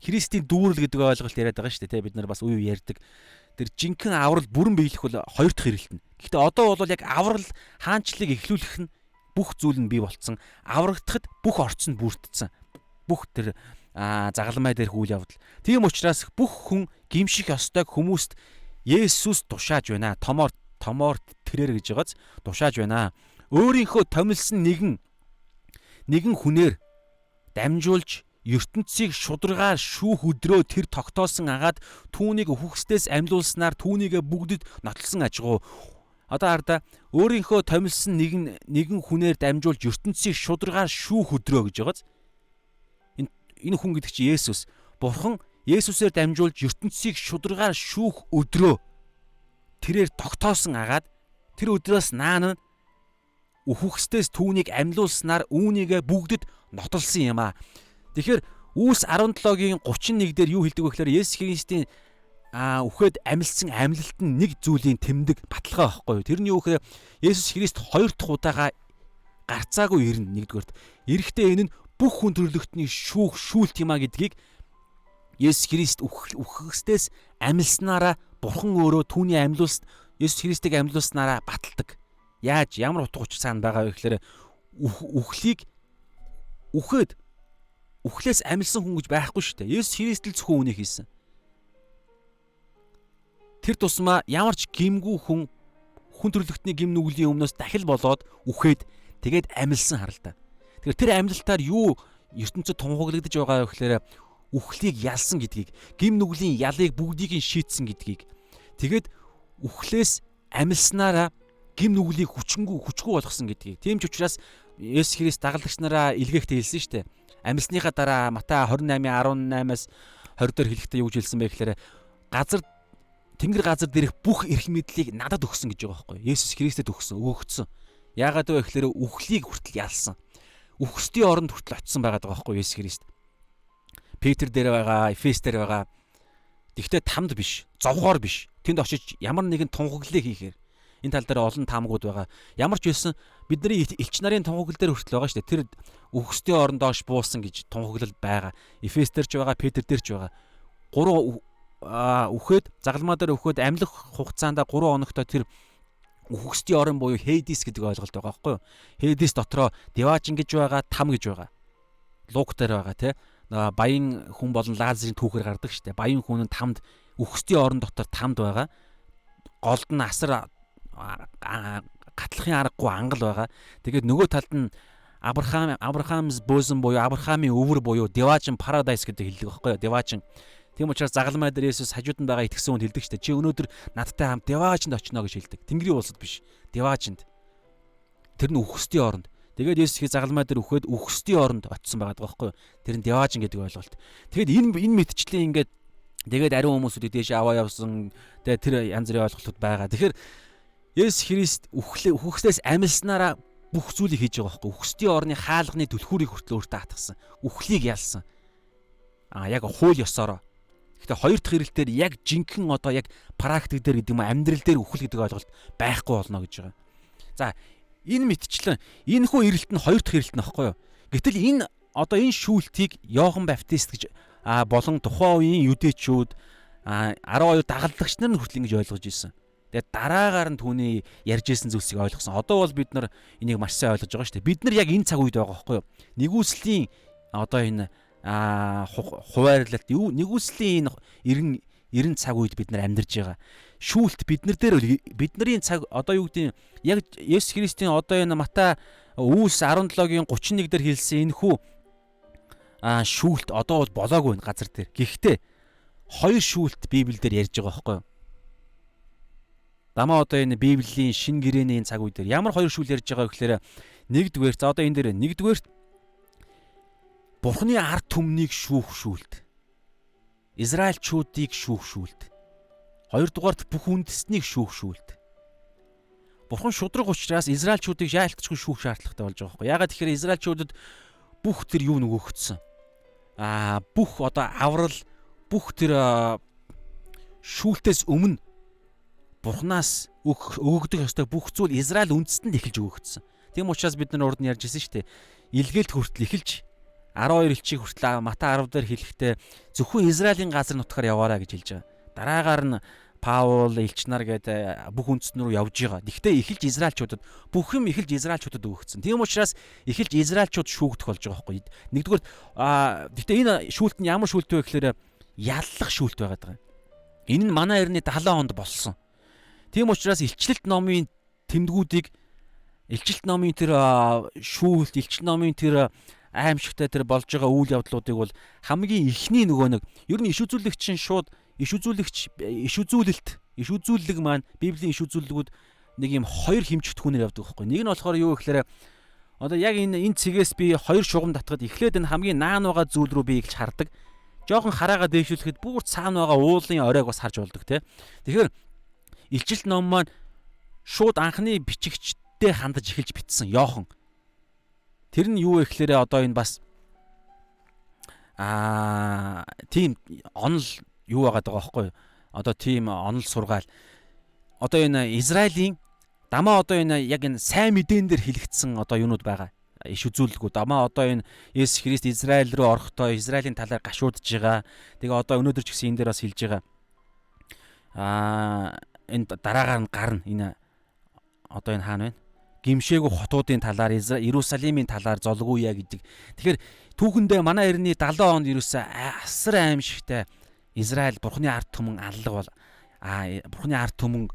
S1: Христийн дүүрэл гэдэг ойлголт яриад байгаа шүү дээ. Бид нар бас үе ярьдаг. Тэр жинхэнэ аврал бүрэн биелэх бол хоёр дахь ирэлт нь. Гэхдээ одоо бол яг аврал хаанчлалыг эхлүүлэх нь бүх зүйл нь бий болцсон. Аврагдахад бүх орц нь бүрдсэн. Бүх тэр загалмай дээрх үйл явдал. Тийм учраас бүх хүн гимших ёстойг хүмүүст Есүс тушааж байна. Томоор тэрээр гэж байгааз тушааж байна. Өөрийнхөө томилсон нэгэн хүнээр дамжуулж ертөнцийг шударгаар шүүх өдрөө тэр тогтоосон агаад түүнийг үхгсдээс амьлуулснаар түүнийгээ бүгдэд нотлсон ажгуу. Одоо хараа өөрийнхөө томилсон нэгэн хүнээр дамжуулж ертөнцийг шударгаар шүүх өдрөө гэж байгааз энэ хүн гэдэг чинь Есүс. Бурхан Есүсээр дамжуулж ертөнцийг шударгаар шүүх өдрөө тэрээр тогтоосон агаад тэр өдрөөс наан үхгсдээс түүнийг амьлуулснаар үүнийгээ бүгдэд нотолсон юм аа. Тэгэхээр Үлс 17-гийн 31 дээр юу хэлдэг вэ гэхээр Есүс Христийн үхээд амьлсан амьлалт нь нэг зүйлийн тэмдэг баталгаа байхгүй юу? Тэрний юу гэхээр Есүс Христ хоёр дахь удаага гарцаагүй ирнэ нэгдүгээрт. Эрэхтээ энэ нь бүх хүн төрлөختний шүүлт юм а гэдгийг Есүс Христ үхгсдээс амьлснараа Бурхан өөрөө түүний амьлуулсан Есүс Христийг амьлуулснараа баталдаг. Яаж ямар утга учир цаана байгаа вэ гэхээр үхлээс амьлсан хүн гэж байхгүй шүү дээ. Есүс Христ л зөвхөн үнийг хийсэн. Тэр тусмаа ямар ч гимгүү хүн төрлөختний гим нүглийн өмнөөс дахил болоод үхээд тэгээд амьлсан харалтаа. Тэгэхээр тэр амьлалтаар юу ертөнцид тунхаглагдаж байгаа вэ гэхээр үхлийг ялсан гэдгийг, гим нүглийн ялыг бүгдийг нь шийтсэн гэдгийг. Тэгээд үхлээс амьлснараа гим нүглийг хүчгүй болгосон гэдгийг. Тийм ч учраас Есүс Христ дагалдагч нараа илгээхдээ хэлсэн шүү дээ. Амьлсныхаа дараа Матай 28:18-аас 20 дээр хэлэхдээ юу гэж хэлсэн бэ гэхээр Тэнгэр газар дээрх бүх эрх мэдлийг надад өгсөн гэж байгаа байхгүй юу? Есүс Христэд өгсөн. Яагаад вэ гэхээр үхлийг хүртэл ялсан. Үхсдийн оронд хүртэл очисон байгаа байхгүй юу Есүс Христ? Петр дээр байгаа, Эфес дээр байгаа. Тэгвэл тамд биш, зовгоор биш. Тэнд очиж ямар нэгэн тунхаглалыг хийхээр энэ тал дээр олон таамагуд байгаа. Ямар ч байсан бидний элч нарын тунхаглал дээр хүртэл байгаа шүү дээ. Тэр үхсдийн оронд доош буусан гэж тунхаглал байгаа. Эфес дээр ч байгаа, Петр дээр ч байгаа. үхээд загалмаа дээр үхээд амьлах хугацаанд 3 хоногтой тэр үхсдийн орон буюу Хейдис гэдэг ойлголт байгаа байхгүй юу? Хейдис дотроо Деважин гэж байгаа, там гэж байгаа. Лук дээр байгаа тий. Баян хүн болон Лазарын түүхээр гардаг штэ. Баян хүн нь тамд үхсдийн орон дотор тамд байгаа. Голд нь асар гатлахын аргагүй ангал байгаа. Тэгээд нөгөө талд нь Абрахамс бөөсөн буюу Абрахамын өвөр буюу Деважин Paradise гэдэг хэлдэг байхгүй юу? Деважин. Тийм учраас загалмай дээр Есүс хажууд нь байгаа итгэсэн хүнд хэлдэг штэ. Чи өнөөдөр надтай хамт Деважинд очино гэж хэлдэг. Тэнгэрийн улсад биш. Деважинд. Тэр нь үхсдийн оронд. Тэгээд Есүс их загалмай дээр үхээд үхсдийн оронд очисон байгаа байхгүй юу? Тэр нь Деважин гэдэг ойлголт. Тэгээд энэ мэтчлийн ингээд тэгээд ариун хүмүүсүүдийг дээш аваа явсан. Тэгээд тэр янз бүрийн ойлголтууд байгаа. Тэгэхээр Есүс Христ үхслээс амилснараа бүх зүйлийг хийж байгаа байхгүй юу? Үхсдийн орны хаалганы түлхүүрийг хүртэл өөртөө хатгсан. Үхлийг ялсан. Яг хууль ёсороо. Гэхдээ хоёр дахь ирэлтээр яг жинхэнэ одоо яг практик дээр гэдэг юм амьдрал дээр үхэл гэдэг ойлголт байхгүй болно гэж байгаа. За энэ мэтчлэн энэ хүү ирэлт нь хоёр дахь ирэлт нь аахгүй юу? Гэтэл энэ одоо энэ шүүлтийг Иохан Баптист гэж болон тухайн үеийн юдэчүүд 12 дагалдагч нар нь хүртэл ингэж ойлгож ирсэн. Тэгээд дараагаар нь түүний ярьж ирсэн зүйлсийг ойлгосон. Одоо бол бид нар энийг маш сайн ойлгож байгаа шүү дээ. Бид нар яг энэ цаг үед байгаа байхгүй юу? Нэгүслийн одоо энэ хуваарлалт нэгүслийн энэ 90 цаг үед бид нар амьдарч байгаа. Шүүлт бидний цаг одоо юу гэдэг яг Есүс Христийн одоо энэ Матай Үлс 17-гийн 31 дээр хэлсэн энэ хүү шүүлт одоо бол болоогүй энэ газар дээр. Гэхдээ хоёр шүүлт Библиэлд ярьж байгаа байхгүй юу? Дамаа одоо энэ Библийн шин гэрээний энэ цаг үед ямар хоёр шүүл ярьж байгаа гэхээр нэгдүгээр за одоо энэ дээр нэгдүгээр Бурхны ард түмнийг шүүх шүүлт. Израильчүүдийг шүүх шүүлт. Хоёрдугаарт бүх үндэстнийг шүүх шүүлт. Бурхан шудраг учраас Израильчүүдийг яалтчгүй шүүх шаардлагатай болж байгаа байхгүй. Ягаад тэгэхээр Израильчүүдэд бүх тэр юу нөгөөгдсөн. Бүх одоо аврал бүх тэр шүүлтээс өмнө Бурханаас өгөгдөх ёстой бүх зүйл Израиль үндэстэнд эхэлж өгөгдсөн. Тийм учраас бид нар урд нь ярьж ирсэн шүү дээ. Илгээлт хүртэл эхэлж 12 элчийг хүртэл Матай 10 дээр хэлэхдээ зөвхөн Израилийн газар нутгаар яваараа гэж хэлж байгаа. Дараагаар нь Паул, элч нар гэдэг бүх үндэстэн рүү явж байгаа. Гэхдээ эхэлж Израильчуудад бүх юм эхэлж Израильчуудад өгөгдсөн. Тийм учраас эхэлж Израильчууд шүүгдэх болж байгаа байхгүй. Нэгдүгээр гэхдээ энэ шүүлт нь ямар шүүлт вэ гэхээр яллах шүүлт байгаад байгаа. Энэ нь манай эртний 70 онд болсон. Тийм учраас илчлэлт номын тэмдгүүдийг илчлэлт номын тэр шүүлт, илчлэлт номын тэр аимшигтай тэр болж байгаа үйл явдлуудыг бол хамгийн ихний нөгөө нэг ер нь иш үзүүлэгч шууд иш үзүүлэлт маань Библийн иш үзүүлэлгүүд нэг юм хоёр хэмжигт хүнээр явдаг байхгүй. Нэг нь болохоор юу гэхээр одоо яг энэ цэгээс би хоёр шугам татхад эхлээд энэ хамгийн наан байгаа зүйл рүү би эхэлж хардаг. Жохон хараагаа дээшлэхэд бүр цаана байгаа уулын оройг бас харж болдог те. Тэгэхээр илчилт ном маань шууд анхны бичигчтэй хандаж эхэлж битсэн Иохан. Тэр нь юу вэ гэхээр одоо энэ бас тийм онол юу байгаа даа байхгүй юу? Одоо тийм онол сургаал. Одоо энэ Израилийн дамаа одоо энэ яг энэ сайн мэдэн дээр хэлэгдсэн одоо юунууд байгаа. Иш үзүүлэлгүүд. Дамаа одоо энэ Есүс Христ Израиль руу орохдоо Израилийн талаар гашуудж байгаа. Тэгээ одоо өнөөдөр ч гэсэн энэ дээр бас хэлж байгаа. Энэ дараагаар нь гарна энэ одоо энэ хаана вэ? Гимшээгүү хотуудын талаар Иерусалимийн талаар золгууя гэдэг. Тэгэхээр түүхэндээ манай эртний 70 онд ерөөсөө асар аимшигтай Израиль Бурхны ард түмэн аллаг бол Бурхны ард түмэн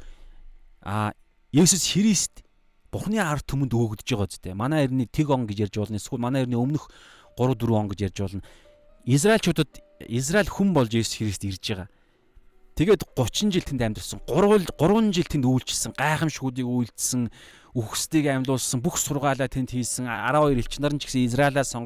S1: Есүс Христ Бурхны ард түмэнд өгөгдөж байгаа зү. Манай эртний тэг он гэж ярьж болно. Эсвэл манай эртний өмнөх 3 4 он гэж ярьж болно. Израильчуудад Израиль хүн болж Есүс Христ ирж байгаа. Тэгээд 30 жил тэнд амьдсан. 3 жил тэнд үйлчилсэн. Гайхамшгүүдийг үйлдсэн. Үхсдийг амьлуулсан, бүх сургаалаа тэнд хийсэн, 12 элч нар нь ч гэсэн Израилаас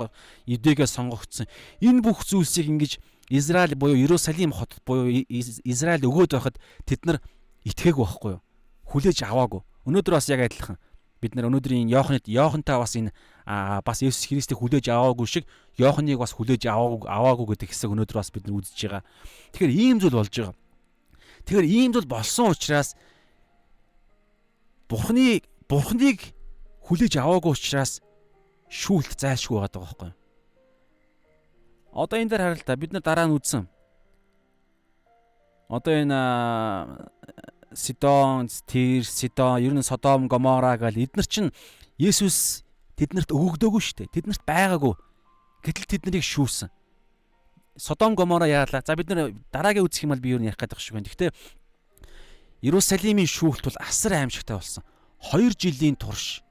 S1: Юдэгээ сонгогдсон. Энэ бүх зүйлсийг ингэж Израиль буюу Иерусалим хотод буюу Израиль өгөөд байхад тэд нар итгээгүй байхгүй юу? Хүлээж аваагүй. Өнөөдөр бас яг адилхан. Бид нар өнөөдрийн Иохантай бас энэ бас Есүс Христийг хүлээж аваагүй шиг Иоханыг бас хүлээж аваагүй гэдэг хэсэг өнөөдөр бас бид нар үзэж байгаа. Тэгэхээр ийм зүйл болж байгаа. Тэгэхээр ийм зүйл болсон учраас Бурхныг хүлээж аваагүй учраас шүүлт зайлшгүй байгаа даа байхгүй юу? Одоо энэ дээр хараа л та бид нар дараа нь үзсэн. одоо энэ Сидон, Тир, Сидон, ер нь Содом, Гомора гэл эдгээр чинь Есүс тэднэрт өгөгдөөгүй шүү дээ. Тэднэрт байгаагүй. Гэтэл тэд нарыг шүүсэн. Содом, Гомора яалаа. За бид нар дараагийн үзэх юм бол би юу ярих гэдэг шиг байна. Гэхдээ Иерусалимийн шүүлт бол асар аимшигтай болсон. 2 жилийн турш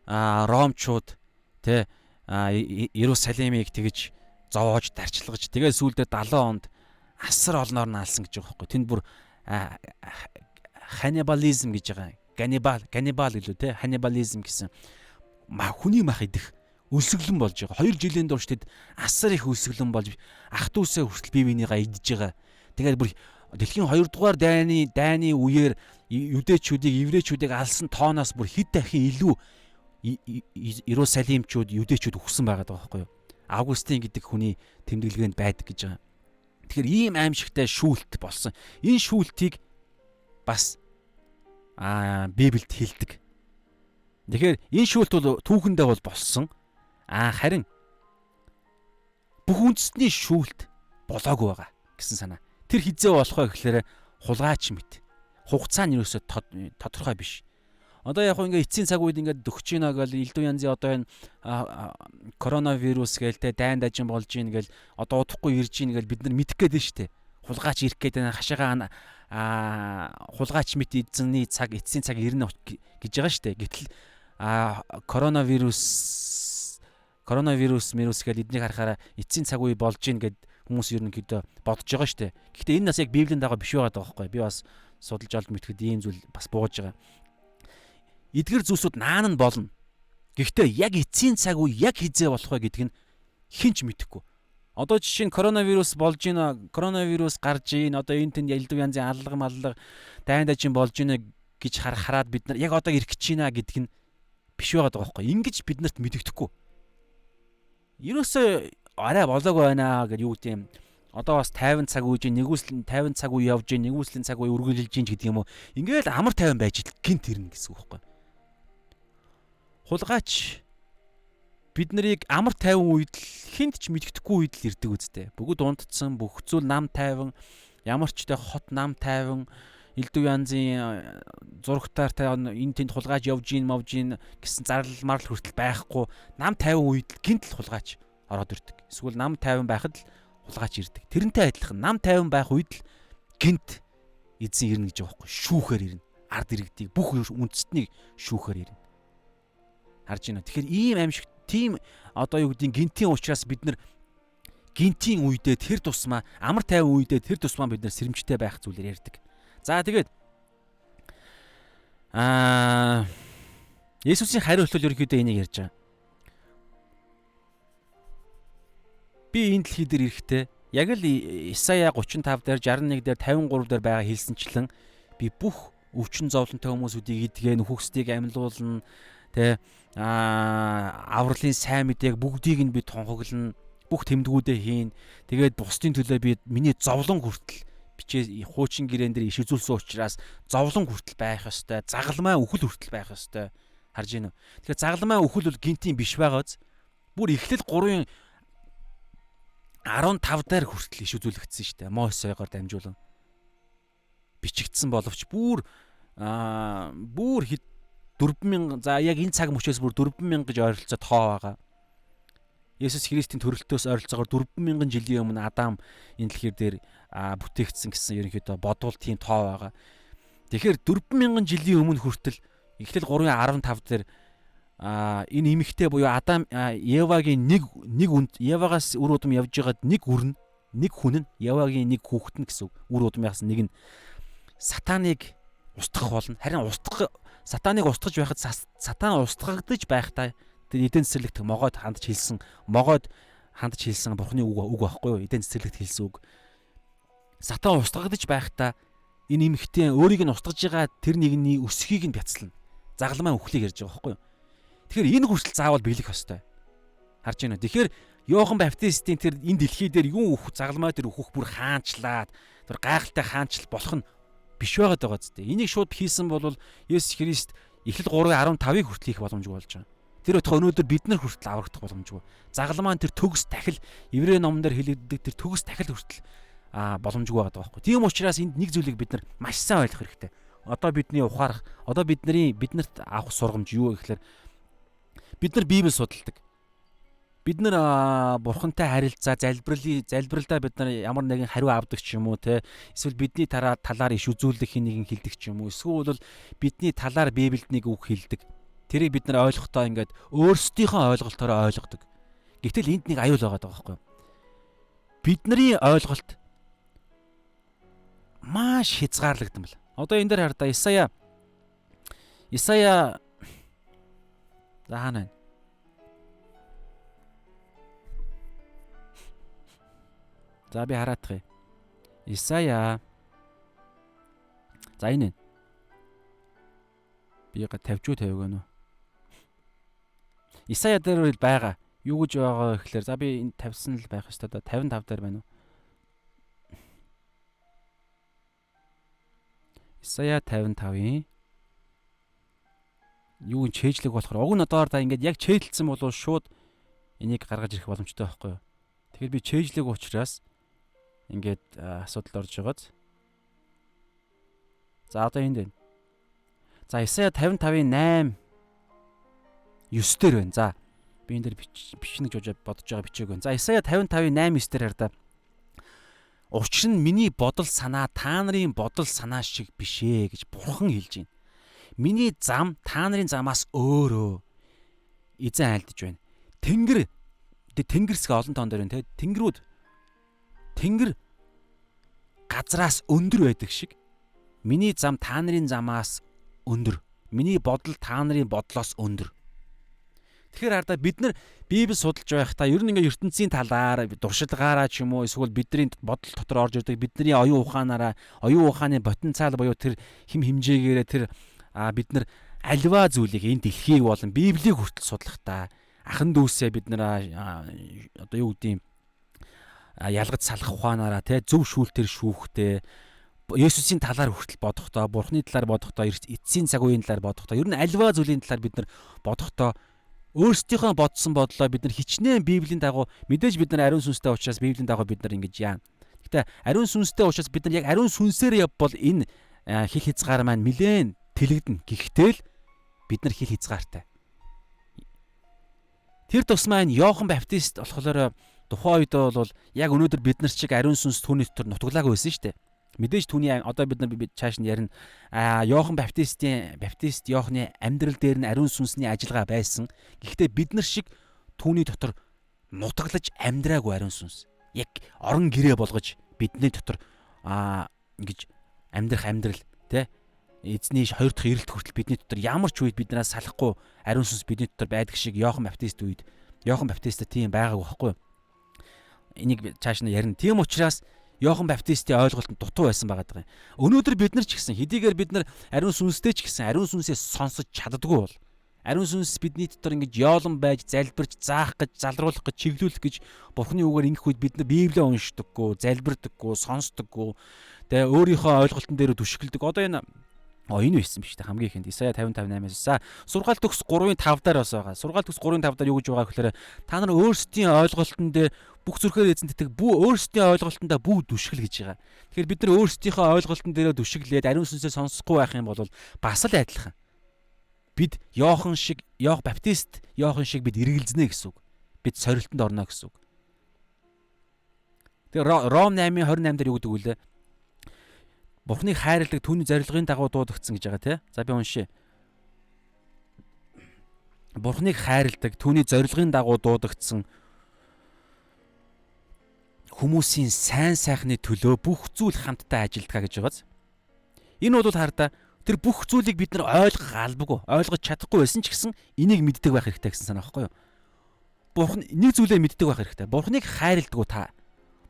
S1: Ромчууд тэ Иерусалимыг тэгж зовоож дарчилгаж тэгээ сүүлдээ 70 онд асар олноор нь алсан гэж байгаа байхгүй. Тэнд бүр ханнибализм гэж байгаа. Ганнибал гэлөө те ханнибализм гэсэн хүний мах идэх өлсгөлэн болж байгаа. 2 жилийн турш тэд асар их өлсгөлэн болж ах дүүсээ хүртэл бие бинийгаа идэж байгаа. Тэгээд бүр дэлхийн 2 дугаар дайны үеэр юдэчүүдийг еврейчүүдийг алсан тооноос бүр хэд дахин илүү Иерусалимчууд юдэчүүд өгсөн байгаа байхгүй юу? Августин гэдэг хүний тэмдэглэгэнд байдаг гэж байгаа. Тэгэхээр ийм аимшигтай шүүлт болсон. Энэ шүүлтийг бас Библиэд хэлдэг. Тэгэхээр энэ шүүлт бол түүхэндээ бол болсон. Харин бүх үндэстний шүүлт болоогүй байгаа гэсэн санаа. Тэр хизээ болох вэ гэхээр хулгайч мэт. Хугацаа нь юусоо тодорхой биш. Одоо яг хөө ингээ эцсийн цаг үед ингээ дөхч гинэ гэл элдв янзын одоо энэ коронавирус гээл те дайн дажин болж гин гэл одоо удахгүй ирж гин гэл бид нар мэдэх гээд нь штэ. Хулгайч ирэх гээд байна. Хашаагаа хулгайч мэт эзэнний цаг эцсийн цаг ирнэ гэж байгаа штэ. Гэтэл коронавирус гээл эднийг харахаараа эцсийн цаг үе болж гин гэд хүмүүс ерөнхийдөө бодож байгаа штэ. Гэхдээ энэ нас яг Библийн дагуу биш байгаа даахгүй. Би бас судалж олд мэдхэд ийм зүйл бас бууж байгаа. Эдгэр зүйлсүүд наан нь болно. Гэхдээ яг эцсийн цаг үе яг хизээ болох вэ гэдг нь хинч мэдэхгүй. Одоо жишээ нь коронавирус болж гинэ, коронавирус гарч ийн, одоо энэ тэнд элдв янзын аллага дайн дажин болж гинэ гэж хараад бид нар яг одоо ирэх гэж байна гэдг нь биш байгаа даахгүй. Ингиж биднэрт мэдэгдэхгүй. Ерөөсөө арай болоог байна гэж юу гэдэг юм. Одоо бас 50 цаг үе, нэгүсэл 50 цаг үе явж, нэгүслийн цаг үе үргэлжилж ийн гэдэг юм уу. Ингээл амар 50 байж гинт ирнэ гэсэн үг байхгүй. Хулгайч бид нарыг амар 50 үед л хинт ч мэддэхгүй үед л ирдэг үстэй. Бүгд унтцсан, бүх зүйл нам тайван, ямар ч тэ хот нам тайван, элдв янзын зурагтаар та энэ тэнд хулгайч явж ийн гэсэн зарлал марл хүртэл байхгүй. Нам 50 үед л гинт л хулгайч ороод ирдэг. Эсвэл нам 50 байхад л хулгайч ирдэг. Тэрнтэй адилхан нам 50 байх үед л гинт эзэн ирнэ гэж байгаа байхгүй. Шүүхээр ирнэ. Ард иргэдийг бүх үндэстнийг шүүхээр ирнэ. Харж байна. Тэгэхээр ийм аимшиг тийм одоо юу гэдгийг гинтийн учраас бид нар гинтийн үедээ тэр тусмаа амар 50 үедээ тэр тусмаа бид нар сэрэмжтэй байх зүйлээр ярьдаг. За тэгээд Есүсийн хариу үйлдэл ерөнхийдөө энийг ярьж байгаа. Би энэ дэлхий дээр ирэхдээ яг л Исая 35 дээр 61 дээр 53 дээр байгаа хэлсэнчлэн би бүх өвчин зовлонтой хүмүүсүүдийг идгээ нөхөсдгийг амьлуулна. Тэ авралын сайн мэдээг бүгдийг нь би тунхаглана. Бүх тэмдгүүдээ хийн. Тэгээд бусдын төлөө би миний зовлон хүртэл бичээ хуучин гэрээн дээр иш үзүүлсэн учраас зовлон хүртэл байх ёстой. Загалмай үхэл хүртэл байх ёстой. Харж гинөө. Тэгэхээр загалмай үхэл бол гинтийн биш байгааз бүр эхлэл 3-ын 15 дээр хүртэл иш үзүүлэгдсэн шүү дээ. Мосеогоор дамжуулан бичигдсэн боловч бүр 4000 за яг энэ цаг мөчөөс бүр 4000 гэж ойролцоо тоо байгаа. Есүс Христийн төрөлтөөс ойролцоогоор 4000 жилийн өмнө Адам энэ дэлхийр дээр бүтээгдсэн гэсэн ерөнхийдөө бодвол тийм тоо байгаа. Тэгэхээр 4000 жилийн өмнө хүртэл Эхлэл 3:15 дээр энэ эмэгтэй буюу Адам Евагийн нэг Евагаас үр удам явж байгаад нэг хүн нь Евагийн нэг хүүхэд нь гэсэн үр удмынхаас нэг нь сатаныг устгах болно. Харин сатаныг устгаж байхад сатан устгагдаж байхдаа тэр эдэн цэцэрлэгт могоод хандж хэлсэн бурхны үг байхгүй юу? Эдэн цэцэрлэгт хэлсэн үг. Сатан устгагдаж байхдаа энэ эмэгтэй өөрийг нь устгаж байгаа тэр нэгний өсхийг нь бяцлана. Загалмай үхлийг ярьж байгаа байхгүй юу? Тэгэхээр энэ хүртэл заавал биелэх ёстой. Харж байна уу? Тэгэхээр Иохан Баптистийн тэр энэ дэлхий дээр юу загалмай дээр өөхөх бүр хаанчлаад тэр гайхалтай хаанчл болох нь биш байгаад байгаа зү. Энийг шууд хийсэн бол Есүс Христ Эхлэл 3:15-ыг хүртэл хийх боломжгүй болж байгаа. Тэр өтгөө өнөөдөр бид нар хүртэл аврагдах боломжгүй. Загалмайн тэр төгс тахил Еврей номон дээр хэлэгддэг тэр төгс тахил хүртэл боломжгүй байгаа байхгүй. Тийм учраас энд нэг зүйлийг бид нар маш сайн ойлгох хэрэгтэй. Одоо бидний ухаарах, одоо биднэрт авах сургамж юу гэхээр бид нар Библийг судалдаг. Бид нар бурхантай харилцаа, залбиралдаа бид нар ямар нэгэн хариу авдаг ч юм уу те. Эсвэл бидний талаар иш үзүүлэх хэнийг хэлдэг ч юм уу. Эсвэл бол бидний талаар Библиэд нэг үг хэлдэг. Тэрийг бид нар ойлгохдоо ингээд өөрсдийнхөө ойлголтоор ойлгодог. Гэвтэл энд нэг аюул байгаа байхгүй юу? Бидний ойлголт маш хязгаарлагдсан байна. Одоо энэ дээр хардаа Исая за хаана вэ? За би хараадах юм. Исая. За энэ. Би тавьж гэнэ үү? Исая дээр байгаа. Юу гэж байгаа гэхээр за би энд тавьсан л байх ёстой да. 55 дээр байна уу? Исая 55-ийн юу чэйжлэг болохоор уг нь одоор да ингээд яг чэйдэлсэн бол шууд энийг гаргаж ирэх боломжтой байхгүй юу? Тэгэхээр би чэйжлэг учраас ингээд асуудал орж байгааз. За одоо энд байна. За Исая 55-ийн 8 9 дээр байна. За би энэ дээр бичнэ гэж бодож байгаа бичээг байна. За Исая 55-ийн 8 9 дээр хараа. Учир нь миний бодол санаа та нарын бодол санаа шиг биш ээ гэж Бурхан хэлж байна. Миний зам та нарын замаас өөрөө эзэн айлдж байна. Тэнгэрсгээ олон тоон дээр байна те. Тэнгэр газраас өндөр байдаг шиг миний зам та нарын замаас өндөр. Миний бодол та нарын бодлоос өндөр. Тэгэхээр хардаа бид нар Библийг судалж байхдаа ер нь ингээ ертөнцийн талаар дуршилгаараа ч юм уу эсвэл бидний бодол дотор орж ирдэг бидний оюун ухааны потенциал буюу тэр хэмжээгээрээ тэр бид нар альва зүйлийг энэ дэлхийг болон Библийг хүртэл судлахдаа ахан дүүсээ бид нар одоо юу гэдэг юм ялгаж салах ухаанаараа те зөв шүүлтэр шүүхтэй Есүсийн талаар хүртэл бодохдоо Бурхны талаар бодохдоо эцсийн цаг үеийн талаар бодохдоо ер нь альва зүйлийн талаар бид нар бодохдоо өөрсдийнхөө бодсон бодлоо бид нар хичнээн Библийн дагуу мэдээж бид нар ариун сүнстэй учраас Библийн дагуу бид нар ингэж яа. Гэтэ ариун сүнстэй учраас бид нар яг ариун сүнсээр явбал энэ хил хязгаар маань нилээн тэлэгдэнэ. Гэхдээ л бид нар хил хязгаартай. Тэр тусмаа энэ Иохан Баптист болохоор тухайн үед бол яг өнөөдөр бид нар чиг ариун сүнс түүний дотор нутаглаагүй байсан шүү дээ. Мэдээж түүний одоо бид нар цааш нь ярина. Иохан Баптист Иохны амьдрал дээр нь ариун сүнсний ажиллагаа байсан. Гэхдээ бид нар шиг түүний дотор нутаглаж амьдраагүй ариун сүнс. Яг орон гэрээ болгож бидний дотор ингэж амьдрах амьдрал тэ эзний 2 дахь ирэлт хүртэл бидний дотор ямар ч үед биднээс салахгүй ариун сүнс бидний дотор байдаг шиг Иохан Баптист үед Иохан Баптист тийм байгаагүй байхгүй. Энийг цааш нь ярина. Тийм учраас Иохан Баптистийн ойлголт нь дутуу байсан байгаа юм. Өнөөдөр бид нар ч гэсэн хэдийгээр бид нар ариун сүнстэй ч гэсэн ариун сүнсээс сонсож чаддаггүй бол ариун сүнс бидний дотор ингэж яолон байж залбирч заах гэж залруулах гэж чиглүүлэх гэж Бурхны үгээр ингэх үед бид нар Библийг уншдаггүй, залбирдаггүй, сонсдоггүй. Тэгээ өөрийнхөө ойлголтон дээр түшгэлдэг. Одоо энэ байсан биш үү хамгийн ихэнд Исая 55:8-аас сургаалт төгс 3:5 дээр бас байгаа. Сургаалт төгс 3:5 дээр юу гэж байгаа гэхээр та нар өөрсдийн ойлголтон дээр бүх зүрхээр эзэн тэтг өөрсдийн ойлголтондоо бүү түшгэл гэж байгаа. Тэгэхээр бид нар өөрсдийнхөө ойлголтон дээрээ түшиглээд ариун сүнсээ сонсохгүй байх юм бол бас л адилхан. Бид Иохан шиг бид эргэлзнэ гэсэн үг. Бид сорилтонд орно гэсэн үг. Тэгээ Ром 8:28 дээр юу гэдэг вэ? Бурхныг хайрладаг түүний зорилгын дагуу дуудагдсан гэж байгаа тий. За би уншия. Бурхныг хайрладаг түүний зорилгын дагуу дуудагдсан хүмүүсийн сайн сайхны төлөө бүх зүйл хамтдаа ажилдгаа гэж байгааз. Энэ бол хардаа тэр бүх зүйлийг бид нар ойлгож чадахгүй байсан ч гэсэн энийг мэддэг байх хэрэгтэй гэсэн санаа байхгүй юу? Бурхан нэг зүйлээ мэддэг байх хэрэгтэй. Бурхныг хайрладаг уу та?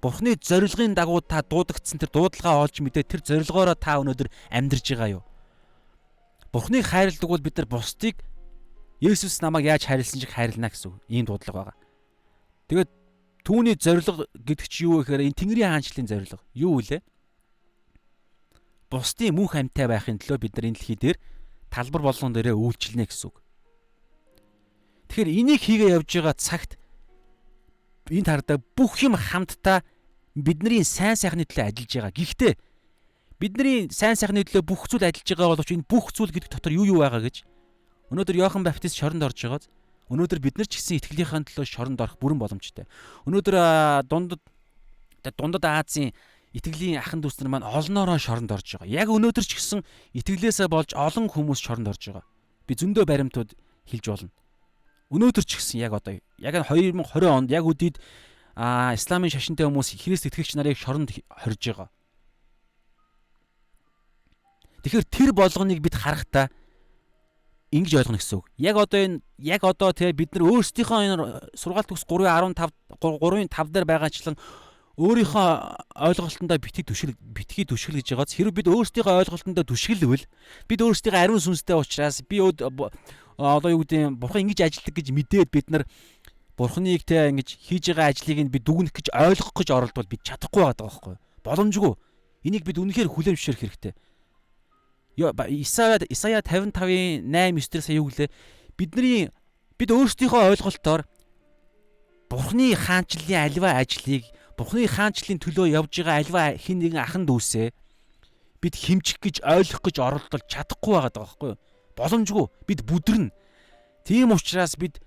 S1: Бурхны зорилгын дагуу та дуудагдсан тэр дуудлагаа олж мэдээ тэр зорилгоороо та өнөөдөр амьдарч байгаа юу? Бурхныг хайрладаг бол бид нар бусдыг Есүс намайг яаж хайрлсан шиг хайрлана гэсэн ийм дуудлага байгаа. Тэгээд түүний зорилго гэдэг чи юу вэ гэхээр энэ Тэнгэрийн хаанчлалын зорилго. Юу вэ? Бусдын мөнх амьтаа байхын төлөө бид нар энэ дэлхий дээр талбар болгон дээрээ үйлчлэнэ гэсэн үг. Тэгэхээр энийг хийгээ явж байгаа цагт энэ тардаа бүх юм хамтдаа бидний сайн сайхны төлөө ажиллаж байгаа. Гэхдээ бидний сайн сайхны төлөө бүх зүйл ажиллаж байгаа боловч энэ бүх зүйл гэдэг дотор юу байгаа гэж өнөөдөр Иохан Баптист шоронд орж байгааз өнөөдөр бид нар ч гэсэн итгэлийнхаа төлөө шоронд орох бүрэн боломжтой. Өнөөдөр дундад Азийн итгэлийн ахын дүүс нар маань олноороо шоронд орж байгаа. Яг өнөөдөр ч гэсэн итгэлээсээ болж олон хүмүүс шоронд орж байгаа. Би зөндөө баримтууд хэлж болно. Өнөөдөр ч гэсэн яг одоо яг 2020 онд яг үдийд исламын шашинтай хүмүүс Христ итгэгч нарыг шоронд хорж байгаа. Тэгэхээр тэр болгоныг бид харахтаа ингэж ойлгоно гэсэн үг. Яг одоо бид нар өөрсдийнхөө энэ сургаалт төгс 3.5 дээр байгаачлан өөрийнхөө ойлголтондоо битгий түшгэл гэж байгааз хэрвээ бид өөрсдийнхөө ойлголтондоо түшгэлвэл бид өөрсдийнхөө ариун сүнстэй учраас би одоо юу гэдэг бурхан ингэж ажилладаг гэж мэдээд бид нар бурханыг ингэж хийж байгаа ажлыг нь бид дүгнэх гэж ойлгох гэж оролдвол бид чадахгүй байгаа байхгүй. Боломжгүй. Энийг бид үнэхээр хүлээмжшэрх хэрэгтэй. Исая 55-ийн 8-9 сая юу гэлээ? Бид өөрсдийнхөө ойлголтоор бурхны хаанчлалын аливаа ажлыг бурхны хаанчлалын төлөө явж байгаа аливаа хин нэгэн ахан дүүсээ бид хэмжих гэж ойлгох гэж оролдол чадахгүй байгаа байхгүй юу? Боломжгүй. Бид бүдэрнэ. Тийм учраас бид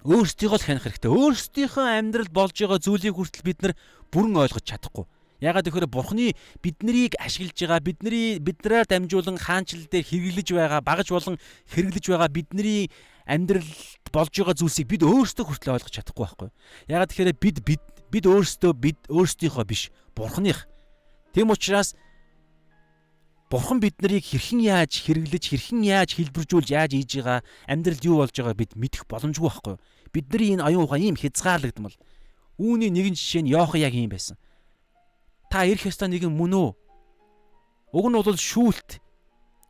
S1: өөрсдийгөө л хянах хэрэгтэй. Өөрсдийнхөө амьдралд болж байгаа зүйлийг хүртэл бид нар бүрэн ойлгож чадахгүй. Ягаад гэхээр бурхны биднийг ашиглаж байгаа, биднээр дамжуулан хаанчлал дээр хэрэглэж байгаа, багаж болон хэрэглэж байгаа бидний амьдралд болж байгаа зүйлсийг бид өөрсдөө хүртэл ойлгож чадахгүй байхгүй. Ягаад гэхээр бид өөрсдийнхөө биш, бурхных. Тийм учраас бурхан биднийг хэрхэн яаж хэрэглэж, хэрхэн яаж хэлбэржүүлж, яаж хийж байгаа, амьдралд юу болж байгааг бид мэдэх боломжгүй байхгүй. Бидний энэ оюун ухаан ийм хязгаарлагдмал. Үүний нэгэн жишээ нь Иохан яг ийм байсан. Та ирэх ёстой нэгэн мөн үү? Уг нь бол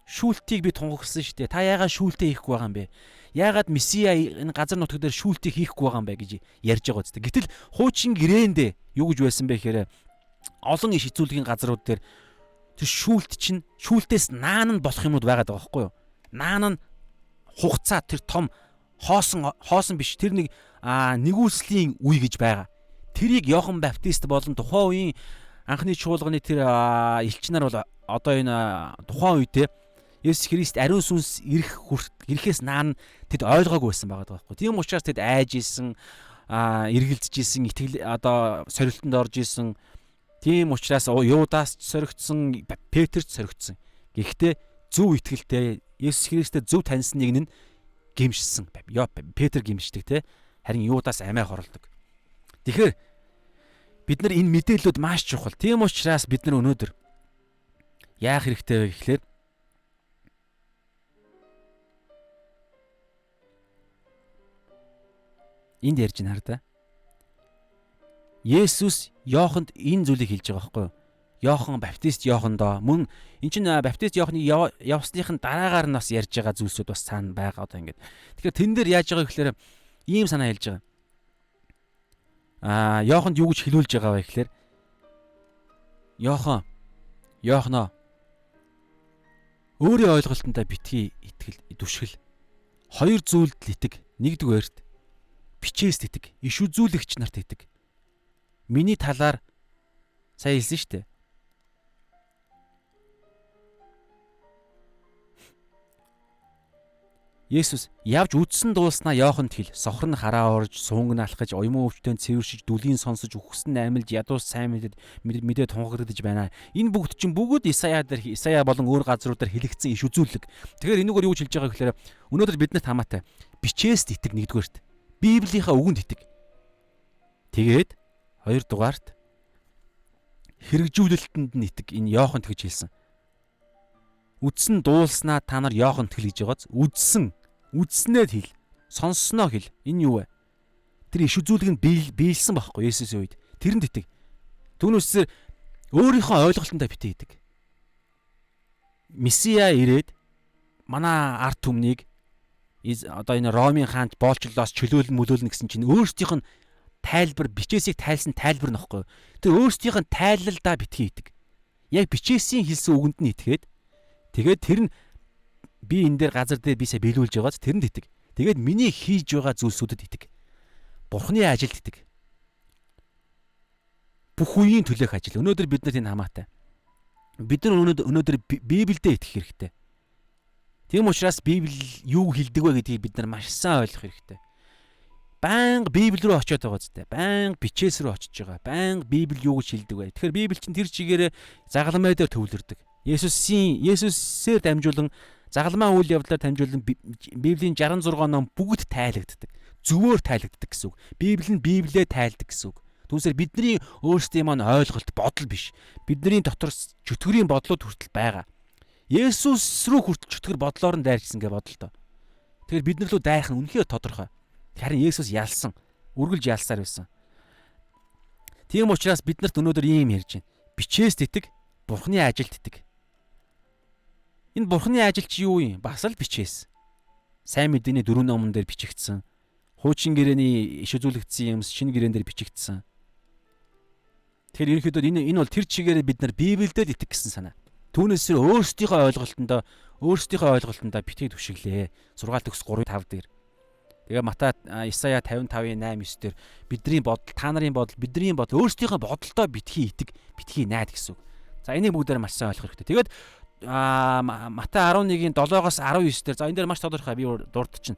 S1: шүүлтийг би тунхагласан шүү дээ. Та яагаад шүүлтээ хийхгүй байгаа юм бэ? Яагаад Месиа энэ газар нутаг дээр шүүлтийг хийхгүй байгаа юм бэ гэж ярьж байгаа үстэй. Гэтэл хуучин гэрээндээ юу гэж байсан бэ гэхээр олон иш эзүүлгийн газрууд дээр тэр шүүлтээс наан нь болох юмуд байгаад байгаа байхгүй юу? Наан нь хугацаа тэр том хоосон биш тэр нэг нэгүслийн үе гэж байгаа. Тэрийг Иохан Баптист болон тухайн үеийн анхны чуулганы тэр элч нар бол одоо энэ тухайн үедээ Есүс Христ ариун сүнс ирэхээс наан тэд ойлгоогүй байсан байгаа байхгүй. Тийм учраас тэд айж исэн, эргэлзэж исэн, итгэл одоо сорилтонд орж исэн. Тийм учраас Юдаас ч соригдсон, Петерч соригдсон. Гэхдээ зөв итгэлтэй Есүс Христэд зөв таньсныг нь гимшсэн. Петр гимшдэг те. Харин Юдаас амиа хорлдог. Тэгэхээр бид нар энэ мэдээллүүд маш чухал. Тийм учраас бид нар өнөөдөр яах хэрэгтэй вэ гэхээр энд ярьж байна хар да. Есүс Иоханд энэ зүйлийг хэлж байгаа байхгүй юу? Иохан Баптист Иохандоо мөн эн чинь Баптист Иоханы явсныхын дараагаар нь бас ярьж байгаа зүйлсүүд бас цаана байгаа одоо ингэж. Тэгэхээр тэн дээр яаж байгаа гэхээр ийм санаа хэлж байгаа. Иоханд юу гэж хэлүүлж байгаа вэ гэхээр Иохано өөрийн ойлголтондоо битгий итгэл түшгэл. Хоёр зүйлд л итэг. Нэгдүгээрт бичээс итэг. Иш үзүүлэгч нарт итэг. Миний талаар сайн хэлсэн шүү дээ. Есүс явж үдсэн дуулснаа Иоханд хэл. Сохор нь хараа орж, суунг нь алхаж, уйман өвчтөнд цэвэршиж, дүлийн сонсож, үхсэн амьлж, ядуус сайн мэдээ тунхаглагдаж байна. Энэ бүгд чинь бүгд Исая болон өөр газруудаар хэлэгдсэн иш үзүүлэг. Тэгэхээр энэгээр юу хэлж байгаа гэхээр өнөөдөр биднэрт хамаатай бичээс итэг нэгдүгээрт. Библийнхаа үгэнд итэг. Тэгээд хоёрдугаарт хэрэгжүүлэлтэнд нь итэг. Энэ Иоханд гэж хэлсэн. Үдсэн дуулснаа та нар Иоханд хэл гэж байгааз үдснээд хэл. Сонссноо хэл. Энэ юу вэ? Тэр иш үзүүлэг нь биелсэн байхгүй Есүсийн үед. Тэрэнд итэг. Түүнээсээр өөрийнхөө ойлголтондоо битээ идэг. Месиа ирээд манай ард түмнийг одоо энэ Ромын хаанч боолчлолоос чөлөөлн мөлөөлнө гэсэн чинь өөрсдийнх нь тайлбар бичээсийг тайлсан тайлбар нөхгүй. Тэр өөрсдийнх нь тайлалдаа битгий идэг. Яг бичээсийн хэлсэн үгэнд нь итгээд тэгээд тэр нь би энэ дээр газар дээр бисаа биелүүлж байгааз тэрэнд итэг. Тэгээд миний хийж байгаа зүйлсүүдэд итэг. Бурхны ажилд итэг. бүх үеийн төлөөх ажил. Өнөөдөр бид нарт энэ хамаатай. Бид нар өнөөдөр Библиэд итгэх хэрэгтэй. Тийм учраас Библи юу хэлдэг вэ гэдгийг бид нар маш сайн ойлгох хэрэгтэй. Байнга Библи рүү очиод байгаа зү. Байнга бичээс рүү очиж байгаа. Байнга Библи юу гэж хэлдэг вэ? Тэгэхээр Библи чинь тэр чигээрээ загалмай дээр төвлөрдөг. Есүсээр дамжуулан загалмаа үйл явдлаар дамжуулан Библийн 66 ном бүгд тайлагддаг. Зөвөөр тайлагддаг гэсэн үг. Библи нь Библиэд тайлдаг гэсэн үг. Түүнээс бидний өөрсдийн маань ойлголт, бодол биш. Бидний дотор чөтгөрийн бодлууд хүртэл байгаа. Есүс рүү хүртэл чөтгөр бодлоор нь дайрчихсан гэж бодлоо. Тэгэхээр бид нар лөө дайрах нь үнэхээр тодорхой. Харин Есүс ялсан, үргэлж ялсаар байсан. Тийм учраас биднэрт өнөөдөр ийм ярьж байна. Бичээс тэтг, Бурхны ажилд тэтг. Энэ Бурхны ажил чи юу юм? Бас л бичээс. Сайн мэдээний 4 номон дээр бичигдсэн. Хуучин гэрээний иш үзүүлэгдсэн юмс шинэ гэрээн дээр бичигдсэн. Тэгэхээр ерөнхийдөө энэ бол тэр чигээрээ бид нар Библиэд итгэх гэсэн санаа. Түүнээс өөрсдийнхөө ойлголтондоо битгий түшиглээ. Сургаал төгс 3:5 дээр. Тэгээ Матай Исая 55:8-9 дээр бидний бодол, та нарын бодол, бидний бодол өөрсдийнхөө бодолтой битгий итэг, битгий найд гэсэн үг. За энийг бүгдээр маш сайн ойлгох хэрэгтэй. Тэгээд Матай 11-ийн 7-оос 19 дээр за энэ дээр маш тодорхой би дурдчихна.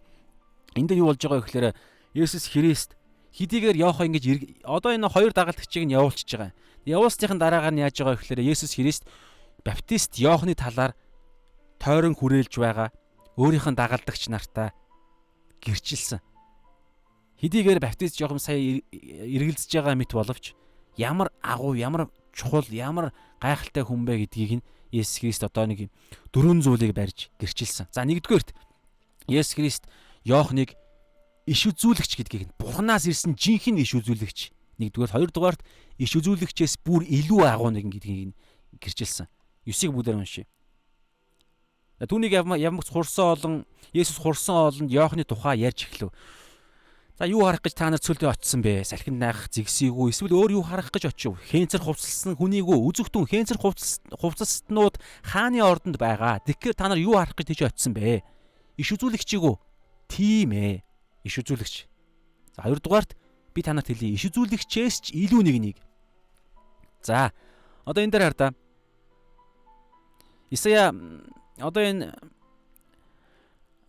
S1: Энд дээр юу болж байгаа вэ гэхээр Есүс Христ хэдийгээр явах ингэж одоо энэ хоёр дагалдагчийг нь явуулчихж байгаа. Явуулсныхын дараагаар нь яаж байгаа вэ гэхээр Есүс Христ Баптист Иохны талаар тойрон хүрээлж байгаа өөрийнх нь дагалдагч нартаа гэрчилсэн. Хэдийгээр Баптист Иохан сая эргэлзэж байгаа мэт боловч ямар агуу, ямар чухал, ямар гайхалтай хүн бэ гэдгийг нь Есүс Христ одоо нэг 4 зүйлийг барьж гэрчилсэн. За нэгдүгээрт Есүс Христ Иохныг иш үзүүлэгч гэдгийг нь Бурханаас ирсэн жинхэнэ иш үзүүлэгч. Нэгдүгээр, хоёрдугаарт иш үзүүлэгчээс бүр илүү агуу нэгэн гэдгийг нь гэрчилсэн. 9-ийг бүгдээр уншия. Түүнийг ямагц хурсан олон Есүс хурсан олонд Иохны тухай ярьж эхлэв. За юу харах гэж та нар цөлдөө очсон бэ? Салхинд найх зэгсийгүү эсвэл өөр юу харах гэж очив? Хэнцэр хувцалсан хүнийгүү үзэгтэн хэнцэр хувцалснууд хааны ордонд байгаа. Тэгэхээр та нар юу харах гэж тийч очсон бэ? Иш үзүүлэгчийгүү. Тийм ээ. Иш үзүүлэгч. За хоёрдугаарт би танарт хэлье. Иш үзүүлэгчээс ч илүү нэг. За одоо энэ дээр хар та. Исая одоо энэ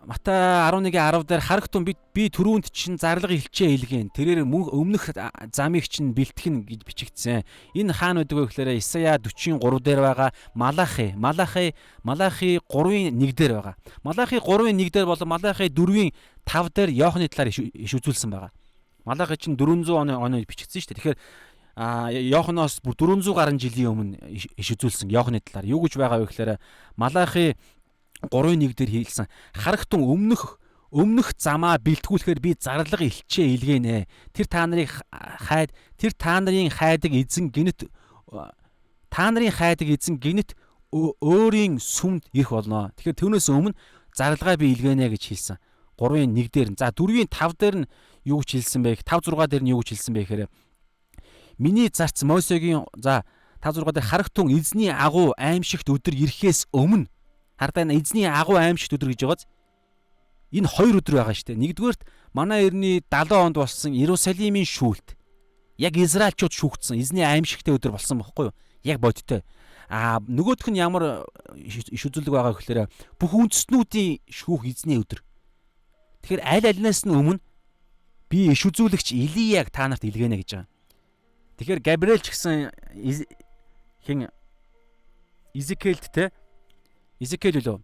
S1: Матай 11:10 дээр харагтун би түрүүнд чинь зарлага илчээ илгээн. Тэрээр өмнөх замыг чинь бэлтгэн гэж бичигдсэн. Энэ хаана байдаг вэ гэхээр Исая 43 дээр байгаа Малахи 3:1 дээр байгаа. Малахи 3:1 дээр болон Малахи 4:5 дээр Иохны талаар иш үзүүлсэн байгаа. Малахи чинь 400 оны бичигдсэн шүү дээ. Тэгэхээр Иохноос бүр 400 гаруй жилийн өмнө иш үзүүлсэн Иохны талаар. Юу гэж байгаа вэ гэхээр Малахи 3:1 дээр хэлсэн. Харагтун өмнөх замаа бэлтгүүлэхээр би зарлага илчээ илгээнэ. Тэр та нарын хайдаг эзэн гинэт өөрийн сүмд ирэх болно. Тэгэхээр түүнээс өмнө зарлагаа би илгээнэ гэж хэлсэн. 3:1 дээр. За 4:5 дээр нь юу гэж хэлсэн бэ? 5-6 дээр нь юу гэж хэлсэн бэ гэхээр миний зарц Мосегийн 5-6 дээр харагтун эзний агуу аимшигт өдөр ирэхээс өмнө хардаа эзний агуу аимшигт өдөр гэж байгааз энэ 2 өдөр байгаа шүү дээ. Нэгдүгээрт манай эртний 70 онд болсон Иерусалимийн шүүлт. Яг Израильчууд шүүгдсэн эзний аимшигтэй өдөр болсон байхгүй юу? Яг бодтой. Нөгөөх нь ямар иш үзүүлэг байгаа гэхээр бүх үндэстнүүдийн шүүх эзний өдөр. Тэгэхээр аль альнаас нь өмнө би иш үзүүлэгч Илияг та нарт илгээнэ гэж байгаа. Тэгэхээр Габриэл ч гэсэн Изекиэлд те Изекиэл үлээ.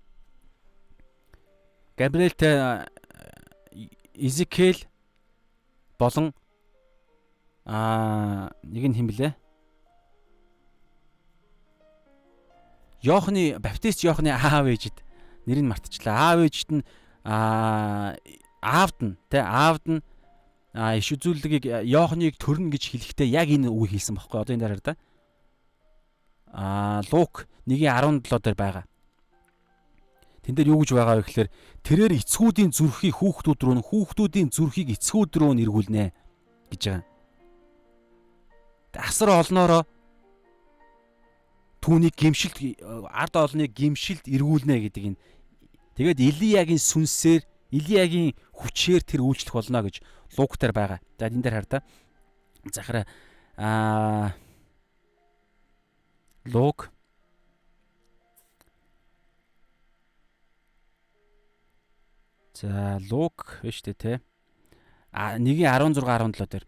S1: Габриэлтэй Изекиэл болон нэг нь хэм блэ? Баптист Иохны аав ээжид нэрийг мартчихлаа. Аав ээжид нь аавд нь иш үзүүлэлгийг Иохныг төрнө гэж хэлэхдээ яг энэ үг хэлсэн байхгүй одоо энэ дараа да. Лук 1:17 дээр байгаа. Тэн дээр юу гэж байгаа вэ гэхээр тэрээр эцгүүдийн зүрхийг хүүхдүүд рүү нь хүүхдүүдийн зүрхийг эцгүүд рүү нь эргүүлнэ гэж байгаа. Асар олноороо түүнийг ард олныг гимшилд эргүүлнэ гэдэг энэ. Тэгээд Илиягийн сүнсээр Илиягийн хүчээр тэр үйлчлэх болно гэж Лук дээр байгаа. За энэ дээр хар та. Захара Луг За Луг биш үү те. 1:16-17 дээр.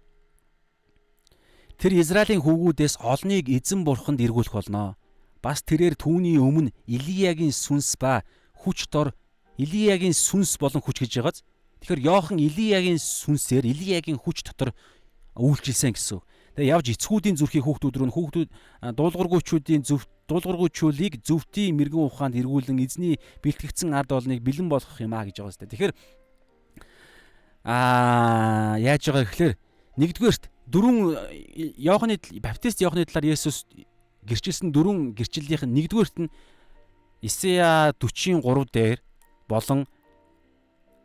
S1: Тэр Израилийн хүүгүүдээс олныг эзэн бурханд эргүүлэх болно. Бас тэрээр түүний өмнө Илиягийн сүнс ба хүч дор Илиягийн сүнс болон хүч гэж байгааз. Тэгэхээр Йохан Илиягийн сүнсээр Илиягийн хүч дотор үйлчилсэн гэсэн. Тэгээ явж эцгүүдийн зүрхийг хүүхдүүд рүү хүүхдүүд дуулуургуйчүүдийг зөвхтийн мэрэгэн ухаанд эргүүлэн эзний бэлтгэгдсэн ард олныг бэлэн болгох юм а гэж байгаа зү. Тэгэхээр яаж байгаа гэхээр нэгдүгээрт Йооханы баптист Йооханы талаар Есүс гэрчилсэн 4 гэрчлэлийнх нь нэгдүгээрт нь Исая 43 дээр болон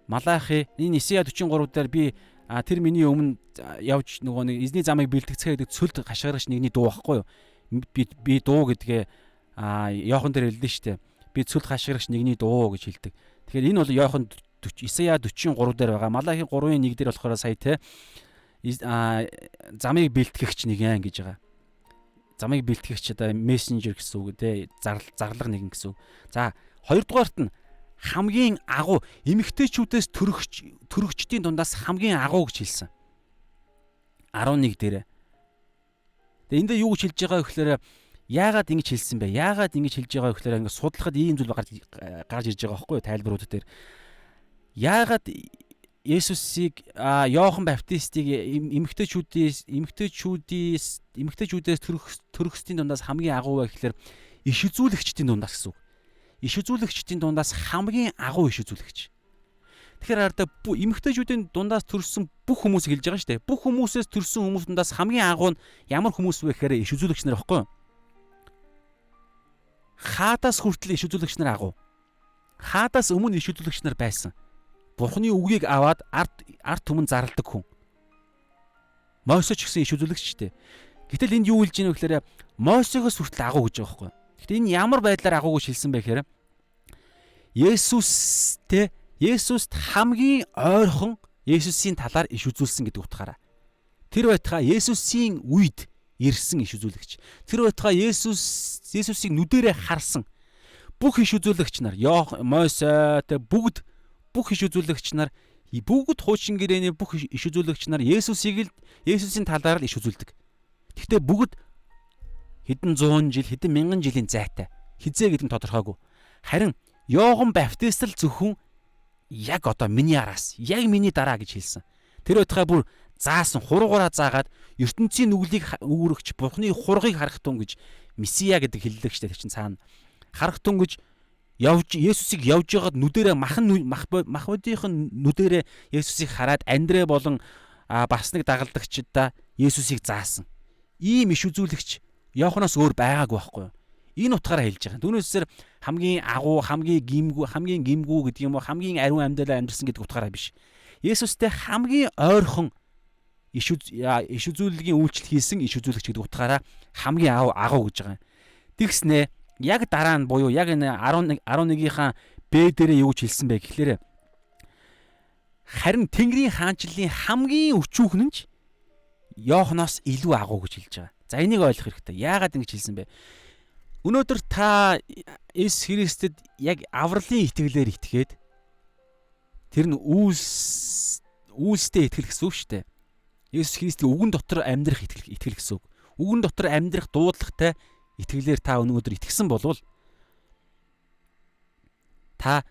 S1: Малахи энэ Исая 43 дээр би тэр миний өмнө явж нөгөө нэг эзний замыг бэлтгэцгээ гэдэг цөлд хашгирагч нэгний дуу байхгүй юу? Би дуу гэдгээ Йохан дээр хэллээ шүү дээ. Би цөлд хашгирагч нэгний дуу гэж хэлдэг. Тэгэхээр энэ бол Йохан Исая 43 дээр байгаа. Малахи 3:1 дээр болохоор сая те замыг бэлтгэгч нэгэн гэж байгаа. Замыг бэлтгэгч одоо мессенжер гэсэн үг те зарлага нэгэн гэсэн үг. За хоёрдугаарт нь хамгийн агуу эмэгтэйчүүдээс төрөгчдийн дундаас хамгийн агуу гэж хэлсэн. 11 дээр. Тэгээ эндээ юу гэж хэлж байгаа вэ гэхээр яагаад ингэж хэлсэн бэ? Яагаад ингэж хэлж байгаа вэ гэхээр ингэ судлахад ийм зүйл гарч ирж байгаа байхгүй юу тайлбарууд дээр. Яагаад Есүсийг Йохан Баптистыг эмэгтэйчүүдээс төрөгчдийн дундаас хамгийн агуу вэ гэхээр иш үзүүлэгчдийн дундаас гэсэн үг. Иш үзүүлэгчдийн дундаас хамгийн агуу иш үзүүлэгч. Тэгэхээр хараа эмэгтэйчүүдийн дундаас төрсэн бүх хүмүүсийг хэлж байгаа шүү дээ. Бүх хүмүүсээс төрсэн хүмүүс дундаас хамгийн агуу нь ямар хүмүүс вэ гэхээр иш үзүүлэгч нар баггүй юу? Хаадаас хүртэл иш үзүүлэгч нар агуу. Хаадаас өмнө иш үзүүлэгч нар байсан. Бурхны үгийг аваад ард түмэн зарладаг хүн. Мойсе ч гэсэн иш үзүүлэгчтэй. Гэтэл энд юу хэлж ийм вэ гэхээр Мойсегоос хүртэл агуу гэж байгаа байхгүй юу? Гэтэл энэ ямар байдлаар агуу гэж хэлсэн бэ гэхээр Есүст хамгийн ойрхон Есүсийн талаар иш үзүүлсэн гэдэг утгаараа. Тэр байтугай Есүсийн үед ирсэн иш үзүүлэгч. Тэр байтугай Есүсийг нүдэрээ харсан бүх иш үзүүлэгч нар Мойсе бүх иш үзүүлэгч нар бүгд хуучин гэрээний бүх иш үзүүлэгч нар Есүсийн талаар л иш үзүүлдэг. Гэхдээ бүгд хэдэн 100 жил, хэдэн мянган жилийн зайтай. Хизээ гэдэг нь тодорхойгүй. Харин Йохан Баптист л зөвхөн яг одоо миний араас, яг миний дараа гэж хэлсэн. Тэр байтугай бүр заасан хуруугаараа заагаад ертөнцийн нүглийг үүрэгч Бурхны хургийг харах тун гэж Месиа гэдэг хэллэг штэ тэр чин цаана. Харах тун гэж Есүсийг явж байгаад нүдэрээ махбодийнхэн нүдэрээ Есүсийг хараад Андрэ болон бас нэг дагалдагчдаа Есүсийг заасан. Ийм иш үзүүлэгч Йоханоос өөр байгаагүй байхгүй юу? Энэ утгаараа хэлж байгаа. Түүнээсээр хамгийн агуу, хамгийн гимгүү гэдэг юм уу, хамгийн ариун амьдралаар амьдсан гэдэг утгаараа биш. Есүстэй хамгийн ойрхон иш үзүүлэлгийн үйлчлэл хийсэн иш үзүүлэгч гэдэг утгаараа хамгийн агуу гэж байгаа. Тэгснэ яг дараа нь буюу яг энэ 11-ийнхаа Б дээрээ юу гэж хэлсэн бэ гэхлээрэ харин Тэнгэрийн хаанчлалын хамгийн өчүүхэн нь Йоханоос илүү агуу гэж хэлж байгаа. За энийг ойлгох хэрэгтэй. Яагаад ингэж хэлсэн бэ? Өнөөдөр та Есүс Христэд яг авралын итгэлээр итгээд тэр нь үйлстэй итгэл гэсэн үг шүү дээ. Есүс Христийн үгэн дотор амьдрах итгэл гэсэн үг. Үгэн дотор амьдрах дуудлагатай итгэлээр та өнөөдөр итгэсэн болвол та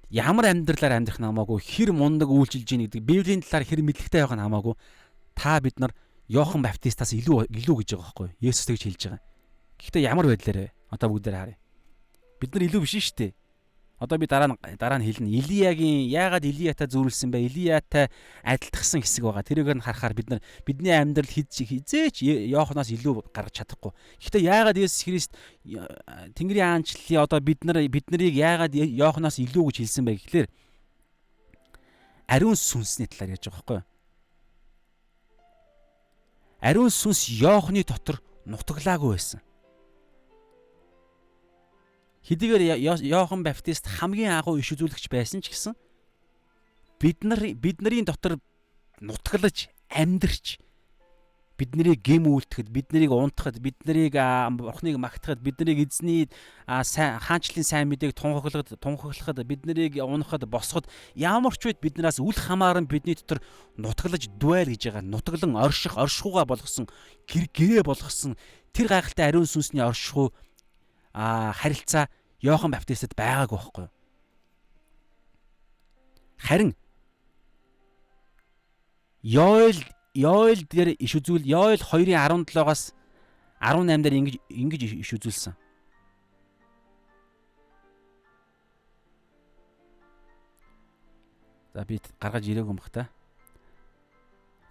S1: ямар амьдралаар амьдрах нь хамаагүй, хэр мундаг үйлчилж ийн гэдэг Библийн талаар хэр мэдлэгтэй байх нь хамаагүй, та бид нар Йохан Баптистаас илүү гэж байгаа байхгүй юу? Есүс тэгж хэлж байгаа. Гэхдээ ямар байдлаар вэ? Одоо бүгдээр харъя. Бид нар илүү биш шүү дээ. Одоо би дараа нь хэлнэ. Яагаад Илиятай зүйрлсэн бэ? Илиятай адилтгсан хэсэг байгаа. Тэрийг нь харахаар бидний амьдрал хизээч Йоханоос илүү гаргаж чадахгүй. Гэхдээ яагаад Есүс Христ Тэнгэрийн хаанчлалын одоо бид нарыг яагаад Йоханоос илүү гэж хэлсэн бэ гэхлээр ариун сүнсний талаар ярьж байгаа байхгүй юу? Ариун сүнс Йоханы дотор нутаглаагүй байсан. Хэдийгээр Йохан Баптист хамгийн агуу иш үзүүлэгч байсан ч гэсэн бидний дотор нутаглаж, амьдарч биднийг гэм үйлдэхэд, биднийг унтахад, биднийг бурхныг магтахад, биднийг эзний хаанчлалын сайн мэдээг тунхаглахад, биднийг унахад, босоход ямар ч үед биднээс үл хамааран бидний дотор нутаглаж двэл гэж байгаа. Нутаглан оршихуйгаа болгосон, гэрээ болгосон тэр гайхалтай ариун сүнсний оршихуй харилцаа Иохан Баптистад байгаагүй байхгүй юу? Харин Йоэл дээр иш үзүүл Йоэл 2:17-аас 18 дээр ингэж иш үзүүлсэн. За би гаргаж ирээгүй юм бах та.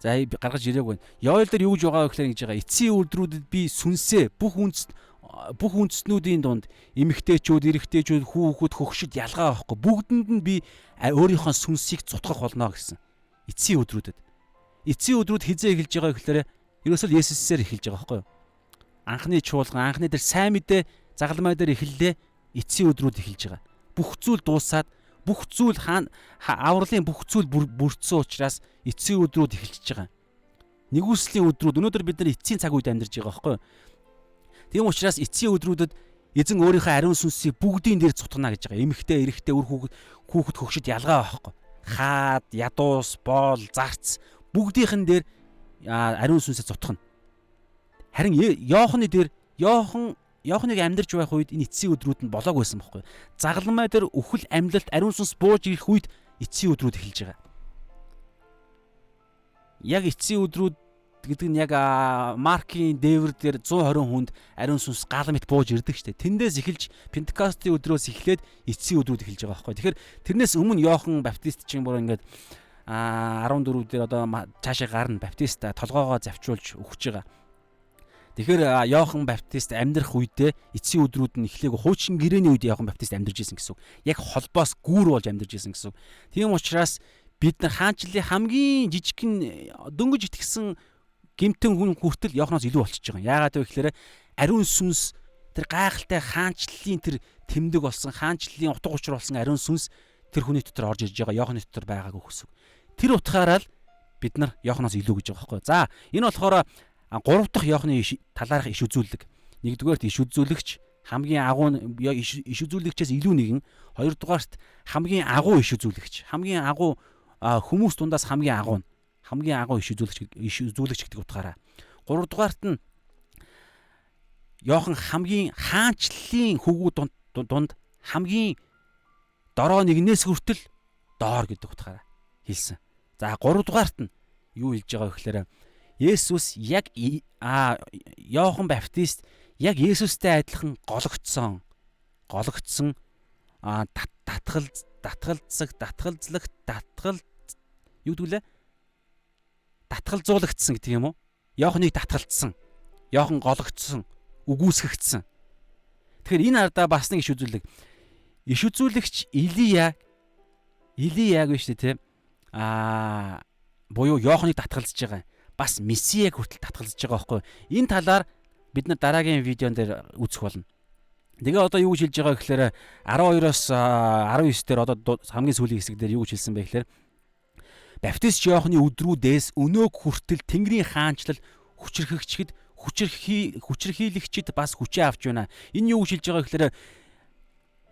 S1: За гаргаж ирээгүй. Йоэл дээр юу гэж байгаа вэ гэхээр ингэж байгаа. Эцсийн өдрүүдэд би сүнсээ бүх үндэстнүүдийн дунд эмэгтэйчүүд, эрэгтэйчүүд, хүүхэд, хөгшөд ялгаа авахгүй. Бүгдэнд нь би өөрийнхөө сүнсийг цутгах болно гэсэн. Эцсийн өдрүүдэд. Эцсийн өдрүүд хизээ эхэлж байгаа гэхээр ерөөсөө Есүсээр эхэлж байгаа байхгүй юу? Анхны чуулган, анхны дээр сайн мэдээ загалмай дээр эхэллээ. Эцсийн өдрүүд эхэлж байгаа. Бүх зүйл дуусаад, бүх зүйл авралын бүх зүйл бүрдсэн учраас эцсийн өдрүүд эхэлж байгаа. Нэгүслийн өдрүүд өнөөдөр бид нар эцсийн цаг үед амьдарч байгаа байхгүй юу? Тийм учраас эцсийн өдрүүдэд эзэн өөрийнхөө ариун сүнсийг бүгдийн дээр цутгана гэж байгаа. Эмэгтэй, эрэгтэй, үр хүүхэд, хөгшөд ялгаа байхгүй. Хаад, ядуус, боол, зарц бүгдийнхэн дээр ариун сүнсээ цутгана. Харин Иоханы дээр Иоханыг амьдарч байх үед энэ эцсийн өдрүүд нь болоог байсан байхгүй. Загалмай дээр үхэл амьлалт ариун сүнс бууж ирэх үед эцсийн өдрүүд эхэлж байгаа. Яг эцсийн өдрүүд гэдэг нь яг Маркийн дээвэр дээр 120 хүнд ариун сүнс гал мэт бууж ирдэг штэ. Тэндээс эхэлж Пентекостийн өдрөөс эхлээд эцсийн өдрүүд эхэлж байгаа байхгүй. Тэгэхээр тэрнээс өмнө Иохан Баптист чинь бүр ингээд 14 дээр одоо цаашаа гарна Баптист толгоогоо завчуулж өгч байгаа. Тэгэхээр Иохан Баптист амьдрах үедээ эцсийн өдрүүд нь эхлээг хуучин гэрээний үед Иохан Баптист амьдарч ирсэн гэсэн үг. Яг холбоос гүүр болж амьдарч ирсэн гэсэн үг. Тийм учраас бид нар хаанчлалын хамгийн жижигхэн дөнгөж итгэсэн гэмтэн хүн хүртэл Иоханоос илүү болчихж байгаа. Яагаад вэ гэхээр ариун сүнс тэр гайхалтай хаанчлалын тэр тэмдэг болсон, хаанчлалын утга учир болсон ариун сүнс тэр хүний дотор орж ирж байгаа. Иоханы дотор байгаагүй гэсэн үг. Тэр утгаараа л бид нар Иоханоос илүү гэж байгаа байхгүй. За энэ болохоор 3 дахь Иоханы талаарх иш үзүүлэг. Нэгдүгээрт иш үзүүлэгч хамгийн агуу иш үзүүлэгчээс илүү нэгэн, хоёрдугаарт хамгийн агуу иш үзүүлэгч. Хамгийн агуу хүмүүс дундаас хамгийн агуу иш үзүүлэгч гэдэг утгаараа. Гуравдугаарт нь Иохан хамгийн хаанчлалын хөвгүүд дунд хамгийн дороо нэгнээс хүртэл доор гэдэг утгаараа хэлсэн. За 3 дугаарт нь юу хэлж байгаа вэ гэхээр Есүс яг Иохан Баптист яг Есүстэй адилхан гологдсон татгалзуулагдсан гэдэг юм уу? Иоханыг татгалцсан. Иохан гологдсон, үгүйсгэгдсэн. Тэгэхээр энэ ардаа бас нэг иш үзүүлэг. Иш үзүүлэгч Илияг биш үү те? Буюу Иоханыг татгалзаж байгаа. Бас Месияг хүртэл татгалзаж байгаа байхгүй юу? Энэ талаар бид нар дараагийн видеон дээр үзэх болно. Тэгээ одоо юу гэж хэлж байгаа гэхээр 12-оос 19 дээр одоо хамгийн сүүлийн хэсэг дээр юу гэж хэлсэн бэ гэхээр Баптист Иоханы өдрүүдээс өнөөг хүртэл Тэнгэрийн хаанчлал хүчрхийлэгчид бас хүчээ авч байна. Энэ юу гэж хэлж байгаа гэхээр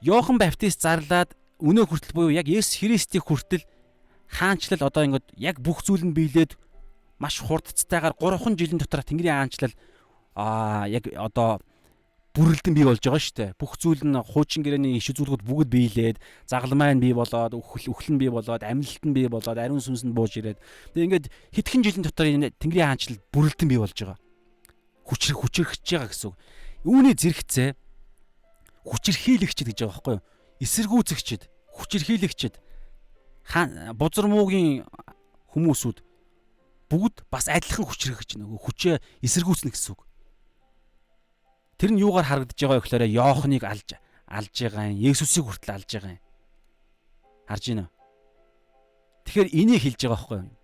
S1: Иохан Баптист зарлаад өнөө хүртэл буюу яг Есүс Христийг хүртэл хаанчлал одоо ингээд яг бүх зүйл нь биелээд маш хурдцтайгаар 3 жилийн дотор Тэнгэрийн хаанчлал яг одоо бүрэлдэн бий болж байгаа шүү дээ. Бүх зүйл нь хуучин гэрээний иш үзүүлгүүд бүгд биелээд, загалмай нь бий болоод, үхэл нь бий болоод, амьлалт нь бий болоод, ариун сүнс нь бууж ирээд. Тэгээ ингээд хэдхэн жилийн дотор энэ Тэнгэрийн хаанчлал бүрэлдэн бий болж байгаа. Хүчрхэж байгаа гэсэн үг. Үүний зэрэгцээ хүчрхийлэгчд гэж байгаа байхгүй юу? Эсэргүүцэгчд, хүчрхийлэгчд, бузар муугийн хүмүүсүүд бүгд бас адилхан хүчрхэж нөгөө хүчээ эсэргүүцнэ гэсэн үг. Тэр нь юугаар харагдаж байгаа вэ гэхээр Иоханыг алж байгаа юм. Есүсийг хүртэл алж байгаа юм. Харж байна уу? Тэгэхээр энийг хэлж байгаа байхгүй юу?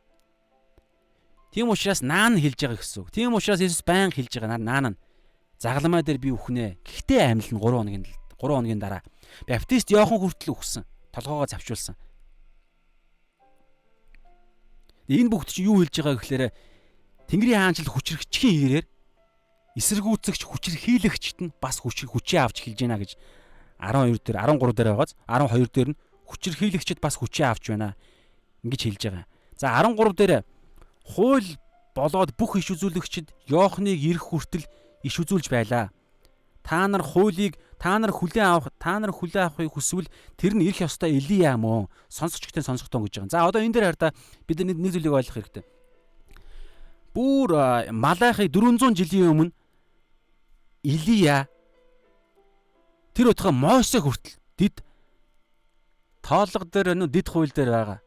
S1: Тийм учраас наан хэлж байгаа гэсэн үг. Тийм учраас Есүс байн хэлж байгаа наан нь загалмай дээр би үхнэ. Гэхдээ амьлна 3 хоногийн дараа. Баптист Иохан хүртэл үхсэн. Толгоогоо завчуулсан. Энэ бүгд чинь юу хэлж байгаа гэхээр Тэнгэрийн хаанчлал хүчрхчгийн ирээр эсэргүүцэгч хүчрхийлэгчт нь бас хүчээ авч эхэлж байна гэж 12 дээр 13 дээр байгааз 12 дээр нь хүчрхийлэгчд бас хүчээ авч байна ингэж хэлж байгаа. За 13 дээр хууль болоод бүх иш үзүүлэгчид Иохныг ирэх хүртэл иш үзүүлж байлаа. Та нар хүлээн авахыг хүсвэл тэр нь ирэх ёстой Илия мөн сонсогчтой сонсогтон гэж байгаа. За одоо энэ дээр хараа бид нэг зүйлийг ойлгох хэрэгтэй. Бүр Малахи 400 жилийн өмнө Илия тэр утга Мосе хүртэл дид тоолго дээр дид хууль дээр байгаа.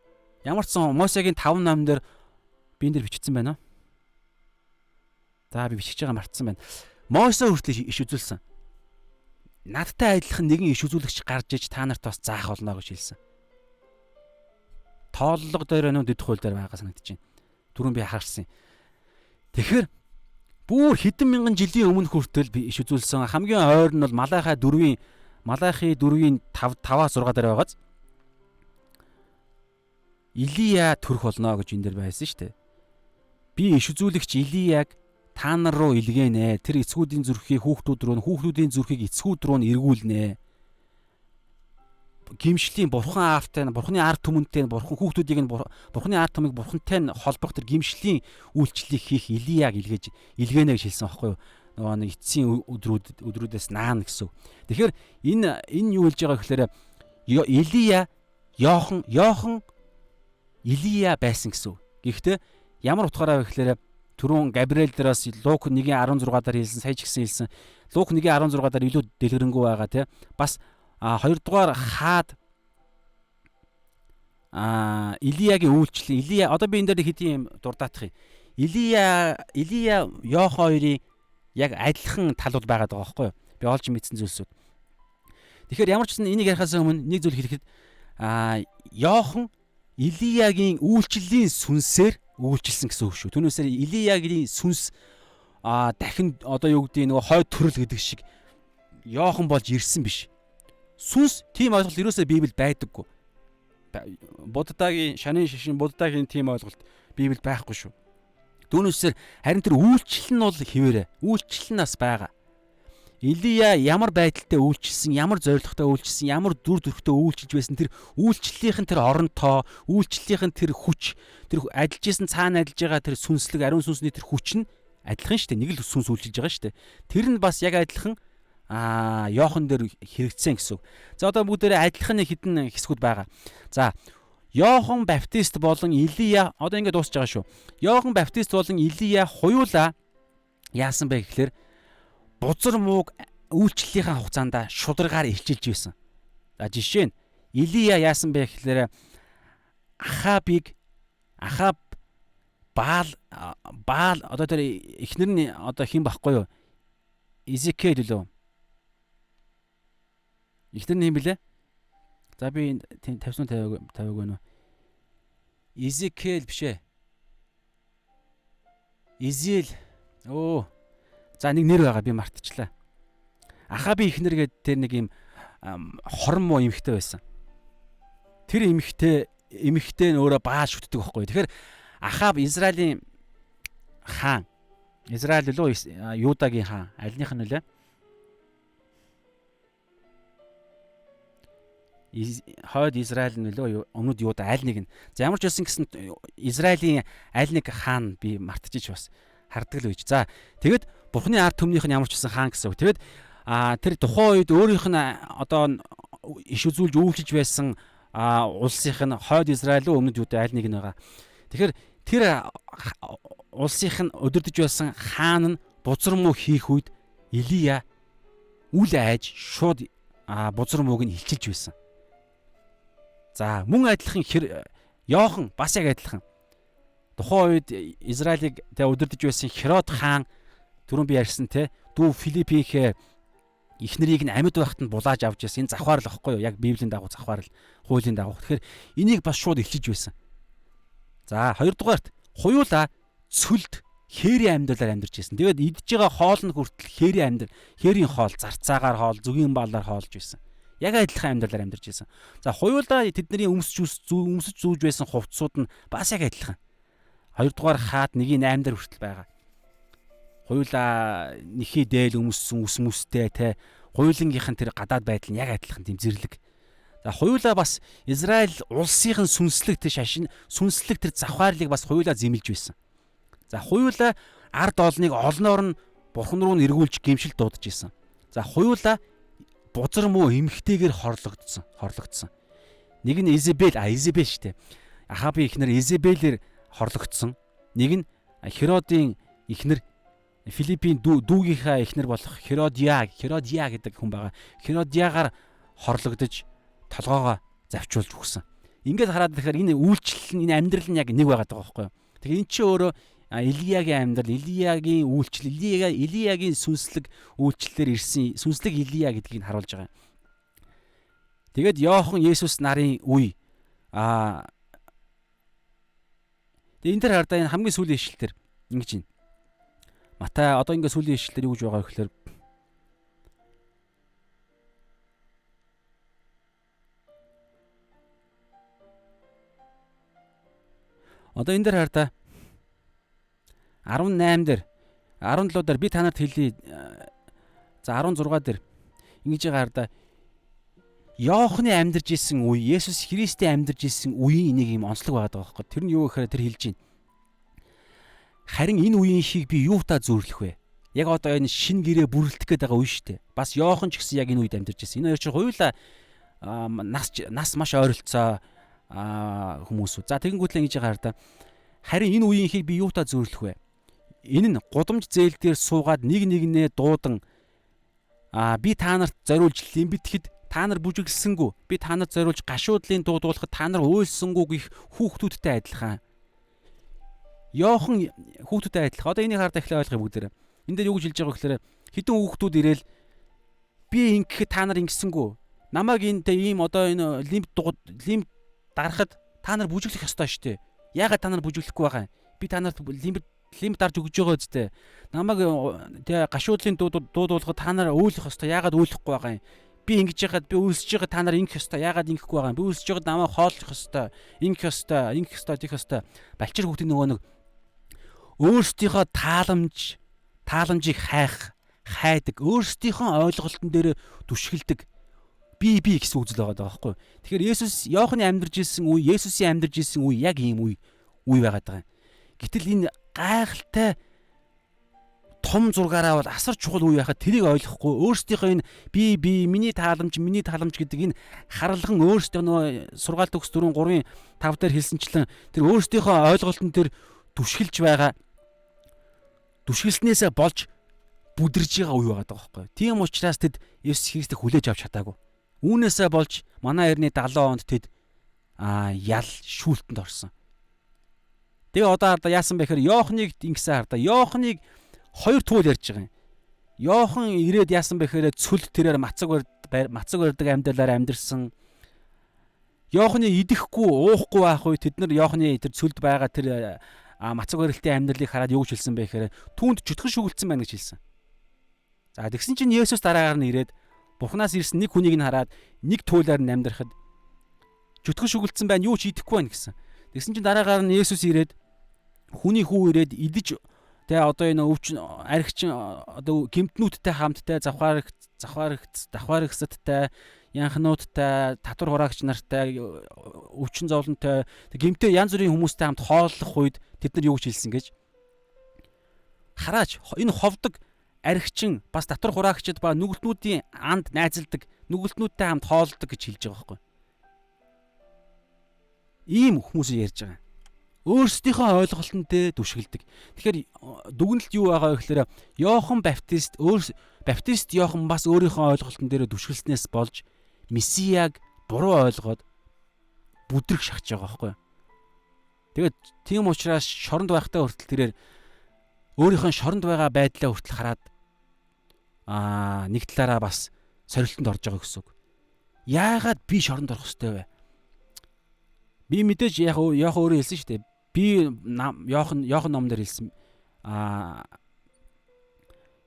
S1: Ямар ч сан Мосегийн 5 ном дээр би энэ дээр бичсэн байна уу? За би бичиж байгаа мартсан байна. Мосе хүртэл иш үзүүлсэн. Надтай адилхан нэгэн иш үзүүлэгч гарч иж та нарт бас заах болно гэж хэлсэн. Тооллого дээр дид хууль дээр байгаа санагдаж байна. Түрүүн би харсан. Тэгэхээр бүр хэдэн мянган жилийн өмнө хүртэл би иш үзүүлсэн. Хамгийн ойр нь бол Малахи 4-ийн 5-аас 6 дээр байгааз Илия төрөх болно гэж энэ дэр байсан шүү дээ. Би иш үзүүлэгч Илияг та нар руу илгээнэ. Тэр эцгүүдийн зүрхийг хүүхдүүдийн зүрхийг эцгүүд рүү эргүүлнэ. Гимшлийн бурхан аавтай, бурханы ард түмэнтэй, бурхан хүүхдүүдийг нь бурханы ард түмийг бурхантай нь холбох тэр гимшлийн үйлчлэлийг хийх Илияг илгээнэ гэж хэлсэн байхгүй юу? Нөгөө нэг эцсийн өдрүүдээс наана гэсэн. Тэгэхээр энэ юу хэлж байгаа гэхээр Илия Йохан Илия байсан гэсэн. Гэхдээ ямар утгаараа вэ гэхээр түрүүн Габриэл дээрээс Лук 1:16 дээр хэлсэн, сая ч гэсэн хэлсэн. Лук 1:16 дээр илүү дэлгэрэнгүй байгаа тий. Бас 2 дугаар хаад Илиягийн үйлчлэл. Илия одоо би энэ дээр хэдийн дурдаах юм. Илия Йохан хоёрын яг адилхан талууд байгаа даа байхгүй юу? Би олж мэдсэн зүйлсүүд. Тэгэхээр ямар ч гэсэн энийг ярихаас өмнө нэг зүйл хэлэхэд Йохан Илиягийн үйлчлэлийн сүнсээр үйлчилсэн гэсэн үг шүү. Түүнээсээ Илиягийн сүнс дахин одоо юу гэдэг нөгөө хойд төрөл гэдэг шиг Йохан болж ирсэн биш. Сүнс тийм ойлголт ерөөсөө Библиэд байдаггүй. Буддагийн шанын шишин Буддагийн тийм ойлголт Библиэд байхгүй шүү. Түүнээсээ харин тэр үйлчлэл нь бол хэвээрээ. Үйлчлэл нь бас байгаа. Илия ямар байдалтай үйлчилсэн, ямар зоригтой үйлчилсэн, ямар дүр төрхтэй үйлчилж байсан тэр үйлчлэлийнхэн тэр оронтоо, үйлчлэлийнхэн тэр хүч, тэр ажиллаж исэн цаана ажиллаж байгаа тэр сүнслэг, ариун сүнсний тэр хүч нь адилхан шүү дээ. Нэг л сүнс үйлчилж байгаа шүү дээ. Тэр нь бас яг адилхан Йохан дээр хэрэгцсэн гэсэн. За одоо бүгдээрээ адилхан нэг хідэн хэсгүүд байгаа. За Йохан Баптист болон Илия одоо ингэ дуусч байгаа шүү. Йохан Баптист болон Илия хоёулаа яасан бэ гэхээр бузар мууг үйлчлэлийнхаа хугацаанд шударгаар илчилж байсан. За жишээ нь Илия яасан бэ гэхээр Ахаб Баал одоо тэр эхнэр нь одоо хэн байхгүй юу? Изекиэл лөө. Эхнэр нь хэн блэ? За би тийм 50 байна уу? Изекиэл биш ээ. Изиэл. За нэг нэр байгаа би мартчихлаа. Ахаби ихнэр гэдэг тэр нэг юм хорон муу эмэгтэй байсан. Тэр эмэгтэй нь өөрөө Баал шүтдэг байхгүй. Тэгэхээр Ахаб Израилийн хаан. Израиль лөө Юдагийн хаан. Альных нь үлээ? Хойд Израиль нь лөө өмнөд Юда аль нэг нь. За ямар ч байсан гэсэн Израилийн аль нэг хаан би мартчих бас хардаг л үйж. За тэгэд Бурхны ард түмнийх нь ямар ч байсан хаан гэсэн. Тэгээд тэр тухайн үед өөрийнх нь одоо иш үзүүлж үйлчилж байсан улсынх нь хойд Израиль өмнөд Юда аль нэг нь байгаа. Тэгэхээр тэр улсынх нь өдөрдөж байсан хаан нь бузар муу хийх үед Илия үл айж шууд бузар мууг нь илчилж байсан. За мөн адилхан Йохан бас яг адилхан. Тухайн үед Израилийг өдөрдөж байсан Херод хаан түрүүн би ярьсан те дүү Филиппийнхээ эхнэрийг нь амьд байхад нь булааж авч яасан. Энэ завхаар л واخгүй юу? Яг Библийн дагуу завхаар л, хуулийн дагуу. Тэгэхээр энийг бас шууд илчиж байсан. За хоёрдугаарт хуйлаа цөлд хээрийн амьдралаар амьдарч байсан. Тэгээд идж байгаа хоол нь хүртэл хээрийн хоол, зарцаагаар хоол, зүгийн баалаар хоолж байсан. Яг адилхан амьдралаар амьдарч байсан. За хуйлаа тэдний өмсөж зүүж байсан хувцсууд нь бас яг адилхан. Хоёрдугаар хаад нэгийн 8 дээр хүртэл байгаа. Хоёулаа нэхий дээл өмссөн ус мүстэй те. Хоёулынгийнх нь тэр гадаад байдал нь яг адилхан тийм зэрлэг. За хоёулаа бас Израиль улсынхын сүнслэг тэр шашин сүнслэг тэр завхаарлыг бас хоёулаа зэмлж байсан. За хоёулаа ард олныг олноор нь бурхан руу нь эргүүлж гэмшил дуудаж исэн. За хоёулаа бузар муу эмхтэйгээр хорлогдсон. Нэг нь Изебел штэ. Ахабын эхнэр Изебелээр хорлогдсон. Нэг нь Херодын эхнэр Филиппийн дүүгийнхаа эхнэр болох Херодия гэдэг хүн байгаа. Херодиагаар хорлогдож толгоогоо завчуулж өгсөн. Ингээд хараад тэгэхээр энэ үйлчлэл нь энэ амьдрал нь яг нэг байгаад байгаа байхгүй юу. Тэгэхээр эн чинь өөрөө Илиягийн амьдрал, Илиягийн үйлчлэл, Илиягийн сүнслэг үйлчлэлээр ирсэн сүнслэг Илия гэдгийг нь харуулж байгаа. Тэгээд Иохан Есүс нарын үе энэ дээр хардаа энэ хамгийн сүүлийн ишлэлээр ингэж байна. Матай одоо ингээд сүүлийн ишлэлээр юу гэж байгаа вэ гэхээр одоо энэ дээр хардаа 18 дээр 17 дээр би танарт хэлье. За 16 дээр ингэж байгаа хардаа Иохны амьдарч исэн үе, Есүс Христийн амьдарч исэн үеийн нэг юм онцлог байгаад байгаа байхгүй. Тэр нь юу гэхээр тэр хэлж байна. Харин энэ үеийнхийг би юутаа зөөрлөх вэ? Яг одоо энэ шин гэрээ бүрэлдэх гээд байгаа үе шүү дээ. Бас Иохан ч гэсэн яг энэ үед амьдарч исэн. Энэ хоёр чинь хоёулаа нас маш ойролцоо хүмүүс. За тэгэнгүүтлээ ингэж байгаа хардаа. Харин энэ үеийнхийг би юутаа зөөрлөх вэ? Энэ нь гудамж зээл дээр суугаад нэг нэгнээ дуудан би та нарт зориулж лимбитгэхэд та нар бүжиглсэнгүү. Би та нарт зориулж гашуудлын дуудуулахад та нар уйлсангүү гих хүүхдүүдтэй адилхан. Иохан хүүхдүүдтэй адилхан. Одоо энийг хараад эхлээ ойлгоё бүгдээрээ. Энд дээр юу гэж хэлж байгаа вэ гэхээр хэдэн хүүхдүүд ирээл би ингэхэд та нар ингэсэнгүү. Намайг энтэй ийм одоо энэ лимб дарахад та нар бүжиглэх ёстой шүү дээ. Яагаад та нар бүжиглэхгүй байгаа юм? Би та нарт лимб дарж өгж байгаа үстэй. Намайг тэгээ гашуудлын дуудуулахад та нар уйлах ёстой. Яагаад уйлахгүй байгаа юм? Би ингэж яхад би үйлсэж байгаа та нар ингэх ёстой. Яагаад ингэхгүй байгаа юм? Би үйлсэж байгаад намайг хооллох ёстой. Ингэх ёстой, тийх ёстой. Балчир хүүхдийн нөгөө нэг өөрсдийнхөө тааламжийг хайдаг, өөрсдийнхөө ойлголтон дээр түшгэлдэг. Би гэсэн үзэл байгаа байхгүй. Тэгэхээр Есүс Иоханы амьдарч ирсэн үе, Есүсийн амьдарч ирсэн үе яг ийм үе байгаад байгаа юм. Гэтэл энэ гайхалтай том зургаараа бол асар чухал үе байхад тэрийг ойлгохгүй өөрсдийнхөө энэ би миний тааламж гэдэг энэ харалхан өөрсдөө нөгөө сургаалт төгс 4 3-5 дээр хэлсэнчлэн тэр өөрсдийнхөө ойлголтон дээр түшгэлж байгаа түшгэлснээсээ болж бүдэрж байгаа үе байгаа байхгүй. Тийм учраас тэд Есүс Христийг хүлээж авч чадаагүй. Үүнээсээ болж манай эртний 70 онд тэд ял шүүлтэнд орсон. Тэгээ одоо хардаа яасан бэ гэхээр Иохныг ингэсэн хардаа Иохныг хоёр туул ярьж байгаа юм. Иохан ирээд яасан бэ гэхээр цүл тэрээр мацаг барьдаг амьдлаар амьдэрсэн. Иохны идэхгүй уухгүй байх үе тэд нар Иохны тэр цүлд байгаа тэр мацаг барилтын амьдралыг хараад юу гэж хэлсэн бэ гэхээр түүнд чөтгөн шүглдсэн байна гэж хэлсэн. За тэгсэн чинь Есүс дараагаар нь ирээд Бурханаас ирсэн нэг хүнийг нь хараад нэг туйлаар нь амьдрахад чөтгөн шүглдсэн байна юу ч идэхгүй байна гэсэн. Тэгсэн чинь дараагаар нь Есүс ирээд хүний хүү ирээд идэж тэгээ одоо энэ өвчин аригчин одоо гэмтнүүдтэй хамттай давхарагцтай янхнуудтай татвар хураагч нартай өвчин зовлонтой гэмтээ янз бүрийн хүмүүстэй хамт хооллох үед тэд нар юу гэж хэлсэн гэж хараач энэ ховдог аригчин бас татвар хураагчид ба нүгэлтнүүдийн анд найзалдаг нүгэлтнүүдтэй хамт хооллдог гэж хэлж байгаа байхгүй. Ийм хүмүүсийг ярьж байгаа. Өөрсдийнхөө ойлголтон дээр түшгэлдэг. Тэгэхээр дүгнэлт юу байгаа вэ гэхээр Иохан Баптист Иохан бас өөрийнхөө ойлголтон дээр түшгэлснээс болж Месияг буруу ойлгоод бүдрэх шахаж байгаа байхгүй. Тэгээд тийм учраас шоронд байхтай хүртэл тэрээр өөрийнхөө шоронд байгаа байдлаа хүртэл хараад нэг талаараа бас сорилтонд орж байгаа гэсэн үг. Яагаад би шоронд орох ёстой вэ? Би мэдээж яг Иохан өөрөө хэлсэн шүү дээ. Би Иохан номдэр хэлсэн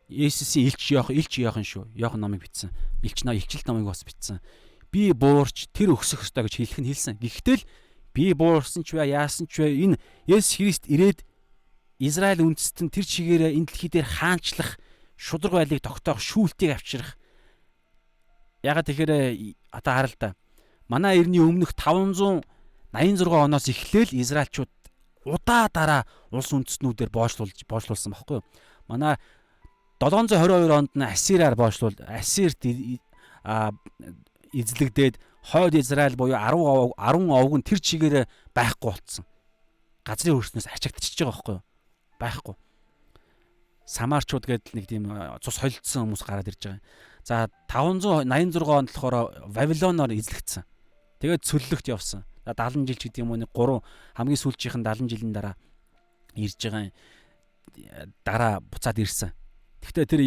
S1: Есүсийн илч Иохан шүү. Иохан номыг бичсэн. Илчилт номыг бас бичсэн. Би буурч тэр өксөх ёстой гэж хэлэх нь хэлсэн. Гэхдээ л би буурсан ч бай, яасан ч бай, энэ Есүс Христ ирээд Израиль үндэстэн тэр чигээрээ энэ дэлхий дээр хаанчлах, шудраг байлыг тогтоох, шүүлтийг авчрах. Ягаад тэгэхээр одоо хараа л да. Манай эртний өмнөх 586 оноос эхлээл Израильчууд удаа дараа улс үндэстнүүдээр боочлуулсан баггүй юу? Манай 722 онд нь Ассираар Ассирт эзлэгдээд хойд Израиль буюу 10 овг нь тэр чигээрээ байхгүй болцсон. Газрын хөрснөөс ачигдчихж байгаа байхгүй юу? Байхгүй. Самарчууд гэдэг нэг тийм цус холилдсон хүмүүс гараад ирж байгаа. За 586 онд болохоор Вавилоноор эзлэгдсэн. Тэгээд цөллөгт явсан. 70 жил ч гэдэг юм уу, нэг 3 хамгийн сүүлчийнх нь 70 жилийн дараа ирж байгаа. Дараа буцаад ирсэн. Гэхдээ тэр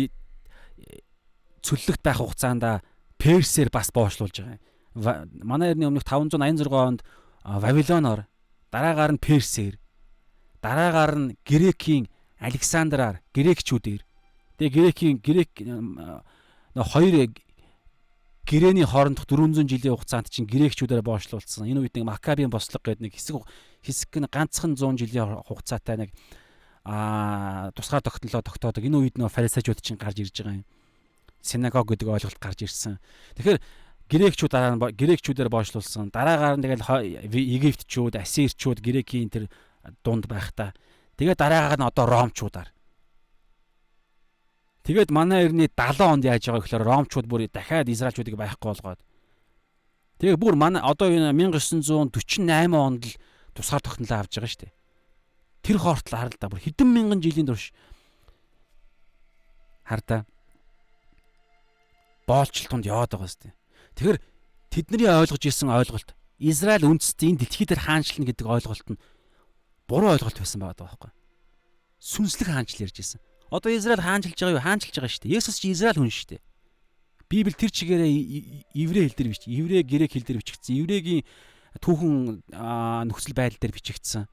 S1: цөллөгт байх хугацаанд Персээр бас боочлуулж байгаа. Манай эртний өмнөх 586 онд Вавилоноор, дараагаар нь Персээр, дараагаар нь Грекийн Александраар, грекчүүдээр. Тэгээ грек хоёр гэрэний хоорондох 400 жилийн хугацаанд чинь грекчүүдээр боочлуулсан. Энэ үед нэг Маккабийн бослого гэдэг нэг хэсэг нь ганцхан 100 жилийн хугацаатай нэг тусгаар тогтоодог. Энэ үед нөө фарисеучуд чинь гарч ирж байгаа юм. Синагог гэдэг ойлголт гарч ирсэн. Тэгэхээр грекчүүдээр боочлуулсан. Дараагаар нь тэгэл Египтчүүд, Ассирчүүд, грекийн тэр дунд байхдаа. Тэгээд дараагаар нь одоо ромчуудаар. Тэгээд манай эртний 70 онд яаж байгаа гэхээр ромчууд бүр дахиад израильчуудыг байхгүй болгоод. Тэгээд бүр манай одоо энэ 1948 онд л тусгаар тогтнолоо авч байгаа шүү дээ. Тэр хоортол хараа л да бүр хэдэн мянган жилийн турш хардаа боолчлтонд яваад байгаа шүү дээ. Тэгэхээр тэдний ойлгож ирсэн ойлголт Израиль үндэстэн дэлхий дээр хаанчлна гэдэг ойлголт нь буруу ойлголт байсан байгаа байхгүй. Сүнслэг хаанчл ярьж ирсэн. Одоо Израиль хаанчилж байгаа юу? Хаанчилж байгаа шүү дээ. Есүс чи Израиль хүн шүү дээ. Библи тэр чигээрээ еврей хэл дээр бичсэн. Еврей грек хэл дээр бичигдсэн. Еврейгийн түүхэн нөхцөл байдал дээр бичигдсэн.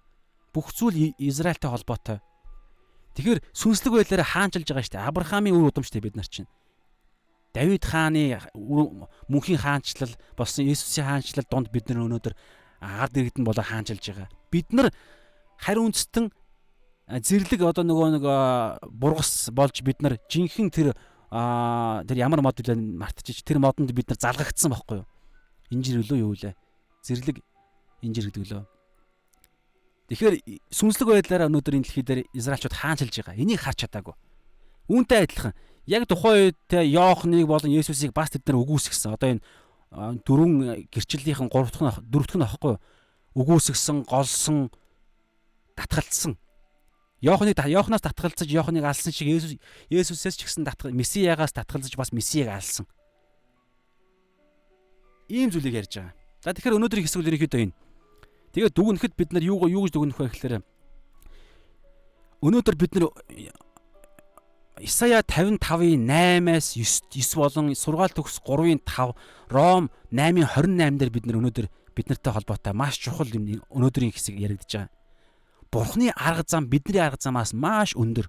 S1: Бүх зүйл Израильтай холбоотой. Тэгэхээр сүнслэг байдлаараа хаанчилж байгаа шүү дээ. Авраамийн үр удамчтай бид нар чинь. Давид хааны мөнхийн хаанчлал болсон Есүсийн хаанчлал донд бид нар өнөөдөр ард иргэдэн болоо хаанчилж байгаа. Бид нар хариу үндэстэн зэрлэг одоо нэг бургас болж бид нар жинхэнэ тэр ямар мод үлээ мартчих. Тэр модонд бид нар залгагдсан байхгүй юу? Инжир өлөө юу вэ? Зэрлэг инжир гэдэг лөө. Тэгэхээр сүнслэг байдлаараа өнөөдөр энэ дэлхий дээр израильчууд хаанчилж байгаа. Энийг харж чадаагүй. Үүнтэй адилхан яг тухайн үед Иохныг болон Есүсийг бас тэд нар үгүйсгсэн. Одоо энэ дөрвөн гэрчлэлийнхэн дөрөвдөх нь аахгүй юу? Үгүйсгсэн, голсон, татгалцсан. Иохнаас татгалзаж Иохныг алсан шиг Есүсээс ч гэсэн Месиягаас татгалзаж бас Месиийг алсан. Ийм зүйлийг ярьж байгаа. За тэгэхээр өнөөдрийн хэсэг ерөнхийдөө энэ. Тэгээд дүгнэхэд бид нар юу гэж дүгнэх вэ гэхээр өнөөдөр бид нар Исая 55-ийн 8-аас 9 болон сургаал төгс 3-ийн 5, Ром 8-ийн 28 дээр бид нар өнөөдөр биднэртэй холбоотой маш чухал юм өнөөдрийн хэсэг яригдж байгаа. Бурхны арга зам бидний арга замаас маш өндөр.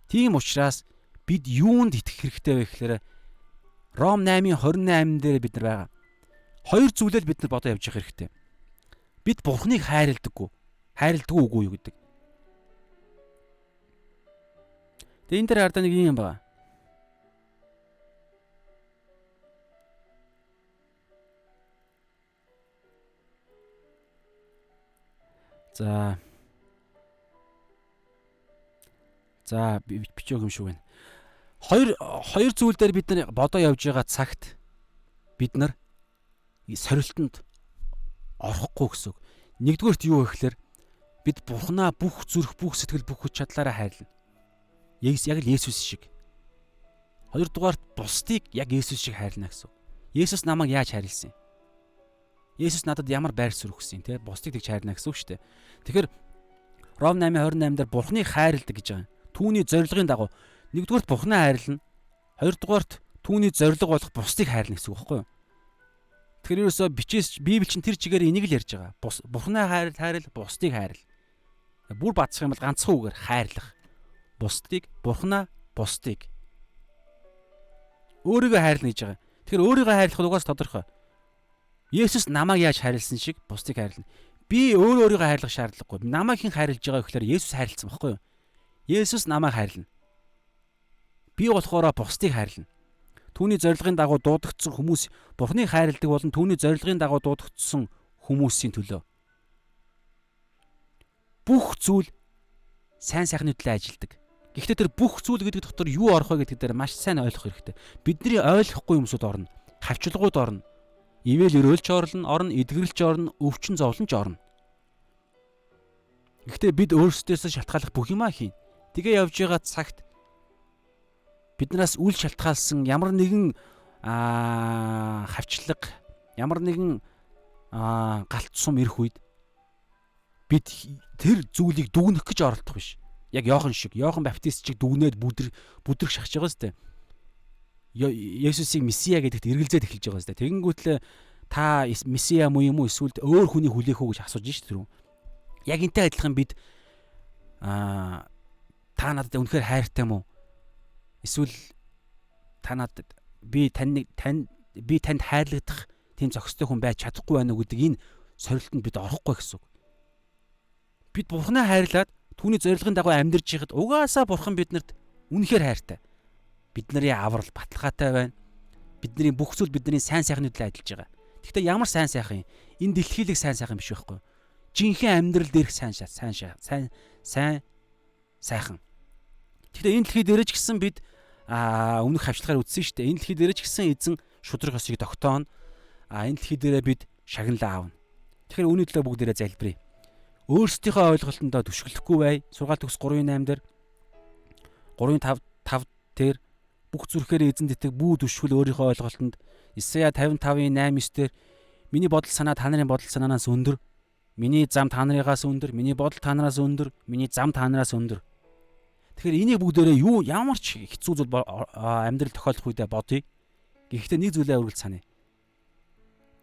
S1: Тийм учраас бид юунд итгэх хэрэгтэй вэ гэхээр Ром 8-ийн 28 дээр бид нар байгаа. Хоёр зүйлээр бид нар бодоо явж явах хэрэгтэй. Бид Бурхныг хайрладаггүй үгүй юу гэдэг. Тэгээ энэ дээр хардаа нэг юм байна. За бичээг юм шиг байна. Хоёр зүйл дээр бид нар бодоо явж байгаа цагт бид нар сорилтонд орохгүй гэсэн. Нэгдүгээрт юу вэ гэхээр бид Бурхнаа бүх зүрх, бүх сэтгэл, бүх хүч чадлаараа хайрлана. Яг л Есүс шиг. Хоёрдугаарт бусдыг яг Есүс шиг хайрлана гэсэн. Есүс намайг яаж хайрлсан юм? Есүс надад ямар байр суурь өгсөн те? Бусдыг тэгж хайрлана гэсэн үг шүү дээ. Тэгэхээр Ром 8:28 дээр Бурхныг хайрладаг гэж байгаа. Түүний зорилгын дагуу нэгдүгээрт Бурхнаа хайрлана. Хоёрдугаарт түүний зорилго болох бусдыг хайрлана гэсэн үг байхгүй юу? Тэгэхээр ерөөсөө Библи чинь тэр чигээр энийг л ярьж байгаа. Бурхнаа хайрл, бусдыг хайрл. Бүр бацсах юм бол ганцхан үгээр хайрлах. Бусдыг, Бурхнаа, бусдыг. Өөрийгөө хайрлна гэж байгаа. Тэгэхээр өөрийгөө хайрлах нь угаас тодорхой. Есүс намайг яаж хайрлсан шиг бусдыг хайрлана. Би өөрийгөө хайрлах шаардлагагүй. Намайг хэн хайрлаж байгаа гэхээр Есүс хайрлсан баггүй юу? Есүс намайг хайрлана. Би болохоор бусдыг хайрлана. Түүний зорилгын дагуу дуудагдсан хүмүүс Бурхныг хайрладаг болон түүний зорилгын дагуу дуудагдсан хүмүүсийн төлөө бүх зүйл сайн сайхны төлөө ажилдаг. Гэхдээ тэр бүх зүйл гэдэг дотор юу орох вэ гэдэг дээр маш сайн ойлгох хэрэгтэй. Бидний ойлгохгүй юмсууд орно. Хавчлагууд орно. Ивэл өрөөлч орно, эдгэрэлч орно, өвчин зовлонч орно. Гэхдээ бид өөрсдөөсөө шалтгааллах бүх юмаа хийн. Тэгээ явж байгаа цагт биднээс үл шалтгаалсан ямар нэгэн хавчлаг, ямар нэгэн галт сум ирэх үед бид тэр зүйлийг дүгнэх гэж оролдох биш. Яг Иохан Баптист чиг дүгнээд бүдрэг шахаж байгаа сте. Есүсийг Месиа гэдэгт эргэлзээд эхэлж байгаа сте. Тэгэнгүүтлээ та Месиа муу юм уу эсвэл өөр хүний хүлээх үү гэж асууж шít тэр. Яг энтэй адилхан бид та надад үнэхээр хайртай мó? Эсвэл та надад би танд хайрлагдах тийм зохистой хүн байж чадахгүй байна уу гэдэг энэ сорилтонд бид орохгүй гэсэн үг. Бид Бурхнаа хайрлаад түүний зорилгын дагуу амьдарч байхад угаасаа Бурхан биднэрт үнэхээр хайртай. Бидний аврал баталгаатай байна. Бидний бүх зүйл бидний сайн сайхны төлөө ажиллаж байгаа. Гэхдээ ямар сайн сайхан юм? Энэ дэлхийлэг сайн сайхан биш байхгүй юу? Жинхэнэ амьдрал дээрх сайн сайхан. Гэхдээ энэ дэлхий дээрэж гисэн бид өмнөх хавчлагаар үтсэн шүү дээ. Энэ дэлхий дээрэж гисэн эзэн шудраг ёсыг тогтооно. Энэ дэлхий дээрээ бид шагналаа аавна. Тэгэхээр үүний төлөө бүгдээрээ залбирая. Өөрсдийнхөө ойлголтондоо түшгэлэхгүй бай. Сургаалт төгс 3:8 дээр 3:5 дээр бүх зүрхээр эзэн дэтэг бүү түшгэл өөрийнхөө ойлголтонд. Исая 55:8-9 дээр миний бодол санаа та нарын бодол санаанаас өндөр. Миний зам та нарыгаас өндөр. Миний бодол та нараас өндөр. Миний зам та нараас өндөр. Тэгэхээр энийг бүгдээрээ ямар ч хэцүү зүйл амьдрал тохиолдох үедээ бодъё. Гэхдээ нэг зүйлээ үргэлж саная.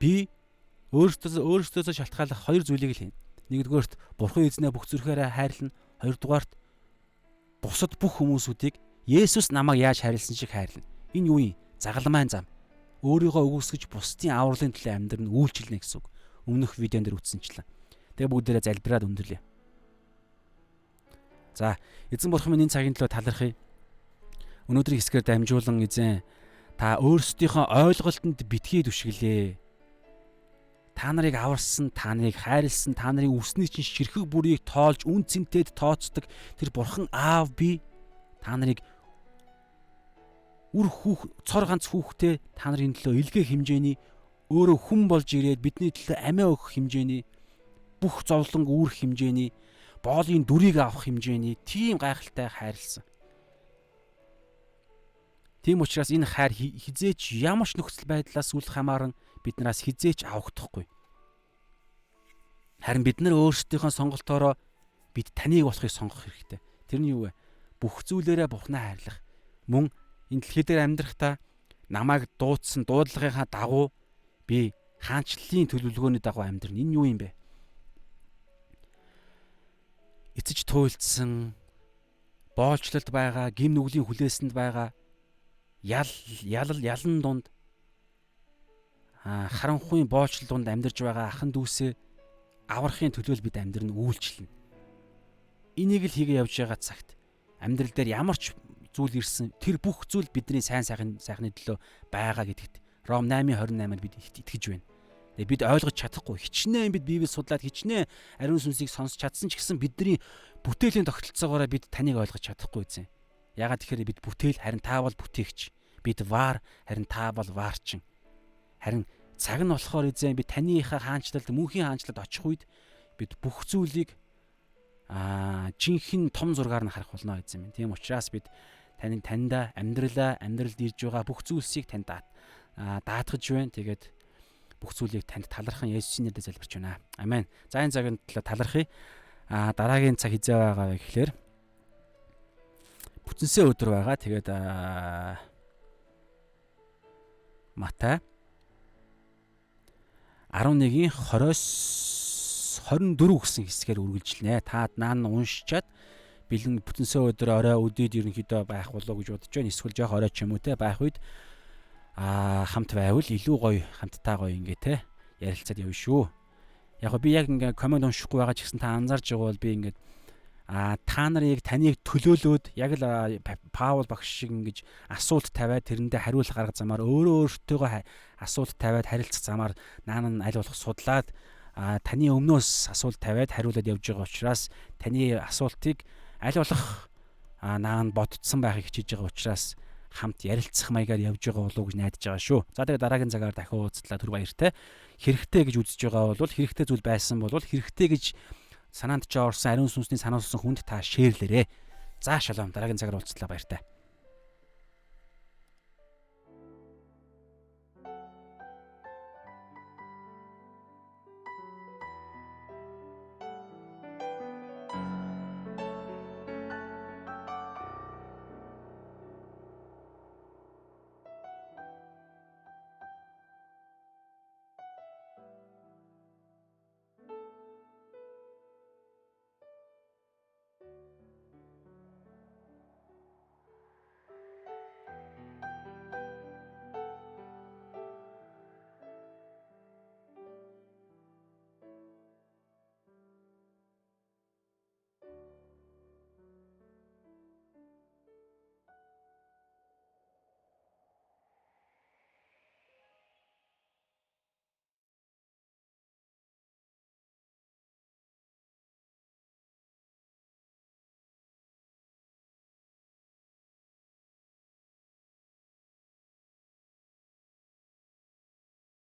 S1: Би өөрсдөөсөө шалтгааллах хоёр зүйлийг л хийнэ. Нэгдүгээрт Бурхан эзнээ бүх зүрхээрээ хайрлана. Хоёрдугаарт бусад бүх хүмүүсүүдийг Есүс намайг яаж хайрлсан шиг хайрлана. Энэ юу юм? Загалмайн зам. Өөрийгөө өгөөсгөж бусдын авралын төлөө амьдрын үйлчилнэ гэсэн үг. Өмнөх видеон дээр үтсэнчлээ. Тэгээ бүгдээрээ залбираад өндөрлөе. За, эзэн Бурхан минь энэ цагийн төлөө талархъя. Өнөөдрийн хэсгээр дамжуулан эзэн та өөрсдийнхөө ойлголтод битгий түшгэлээ. Та нарыг аварсан, та нарыг хайрлсан, та нарын үсний чинь ширхэг бүрийг тоолж үн цэнтэд тооцдог тэр Бурхан Аав би та нарыг цор ганц хүүхдээ та нарын төлөө илгээх хэмжээний өөрөө хүн болж ирээд бидний төлөө амиа өгөх хэмжээний бүх зовлон үүрэх хэмжээний боолын дүрийг авах хэмжээний тийм гайхалтай хайрлсан. Тийм учраас энэ хайр хизээч ямар ч нөхцөл байдлаас үл хамааран биднээс хизээч авахдахгүй. Харин бид нар өөрсдийнхөө сонголтоороо бид таныг болохыг сонгох хэрэгтэй. Тэр нь юу вэ? Бүх зүйлээрээ Бурхнаа хайрлах. Мөн энэ дэлхий дээр амьдрахдаа намайг дуудсан дуудлагынхаа дагуу би хаанчлалын төлөвлөгөөний дагуу амьдрна. Энэ юу юм бэ? Эцэж туйлдсан, боолчлолд байгаа, гим нүглийн хүлээсэнд байгаа, ялан дунд харанхуйн боолчлол дунд амьдарч байгаа ахан дүүсээ аврахын төлөө бид амьдрын үйлчлэнэ. Энийг л хийгээ явж байгаа цагт амьдрал дээр ямар ч зүйл ирсэн тэр бүх зүйл бидний сайн сайхны төлөө байгаа гэдэгт Ром 8:28-аар бид итгэж байна. Тэгээ бид ойлгож чадахгүй хичнээн бид Библийг судлаад хичнээн ариун сүнсийг сонсч чадсан ч гэсэн бидний бүтээлийн тогтолцоогоороо бид таныг ойлгож чадахгүй үзье. Ягаад тэгэхээр бид бүтээл харин та бол бүтээгч. Бид ваар харин та бол ваарчин. Харин цаг нь болохоор эзэн би таныхаа хаанчлалд мөнхийн хаанчлалд очих үед бид бүх зүйлийг жинхэнэ том зургаар нь харах болно эзэн минь. Тийм учраас бид таньда амьдралд ирж байгаа бүх зүйлсийг танд даатгаж байна. Тэгээд бүх зүйлийг танд талархан Есүсийн нэрээр залбирч байна. Амен. За энэ цагийн төлөө талархъя. Дараагийн цаг хизээ байгаа вэ гэхээр бүтэнсээ өдөр байгаа. Тэгээд Матай 11:20-с 24 гэсэн хэсгээр үргэлжилнэ. Та наан уншичаад бэлэн бүтэнсээ өдөр орой өдөөд ерөнхийдөө байх болов уу гэж бодож байна. Эсвэл жоох орой ч юм уу те байх үед хамт байвал илүү гоё хамттай гоё ингээ те ярилцаад явна шүү. Яг би яг ингээ комент уншихгүй байгаа ч гэсэн та анзаарч байгаа бол би ингээд та нарыг таныг төлөөлөөд яг л Паул багш шиг ингэж асуулт тавиад тэрэндээ хариулт гаргах замаар өөртөөгөө асуулт тавиад харилцах замаар наан нь аль болох судлаад таны өмнөөс асуулт тавиад хариулаад явж байгаа учраас таны асуултыг аль болох наан бодцсон байхыг хичээж байгаа учраас хамт ярилцах маягаар явж байгаа болов уу гэж найдаж байгаа шүү. За тэгээд дараагийн цагаар дахин уулзлаа. Түр баяртай. Хэрэгтэй гэж үзэж байгаа бол хэрэгтэй зүйл байсан бол хэрэгтэй гэж санаанд ч орсон ариун сүнсний санаалсан хүнд та шеэрлээрээ. За шалом дараагийн цагаар уулзлаа баяртай.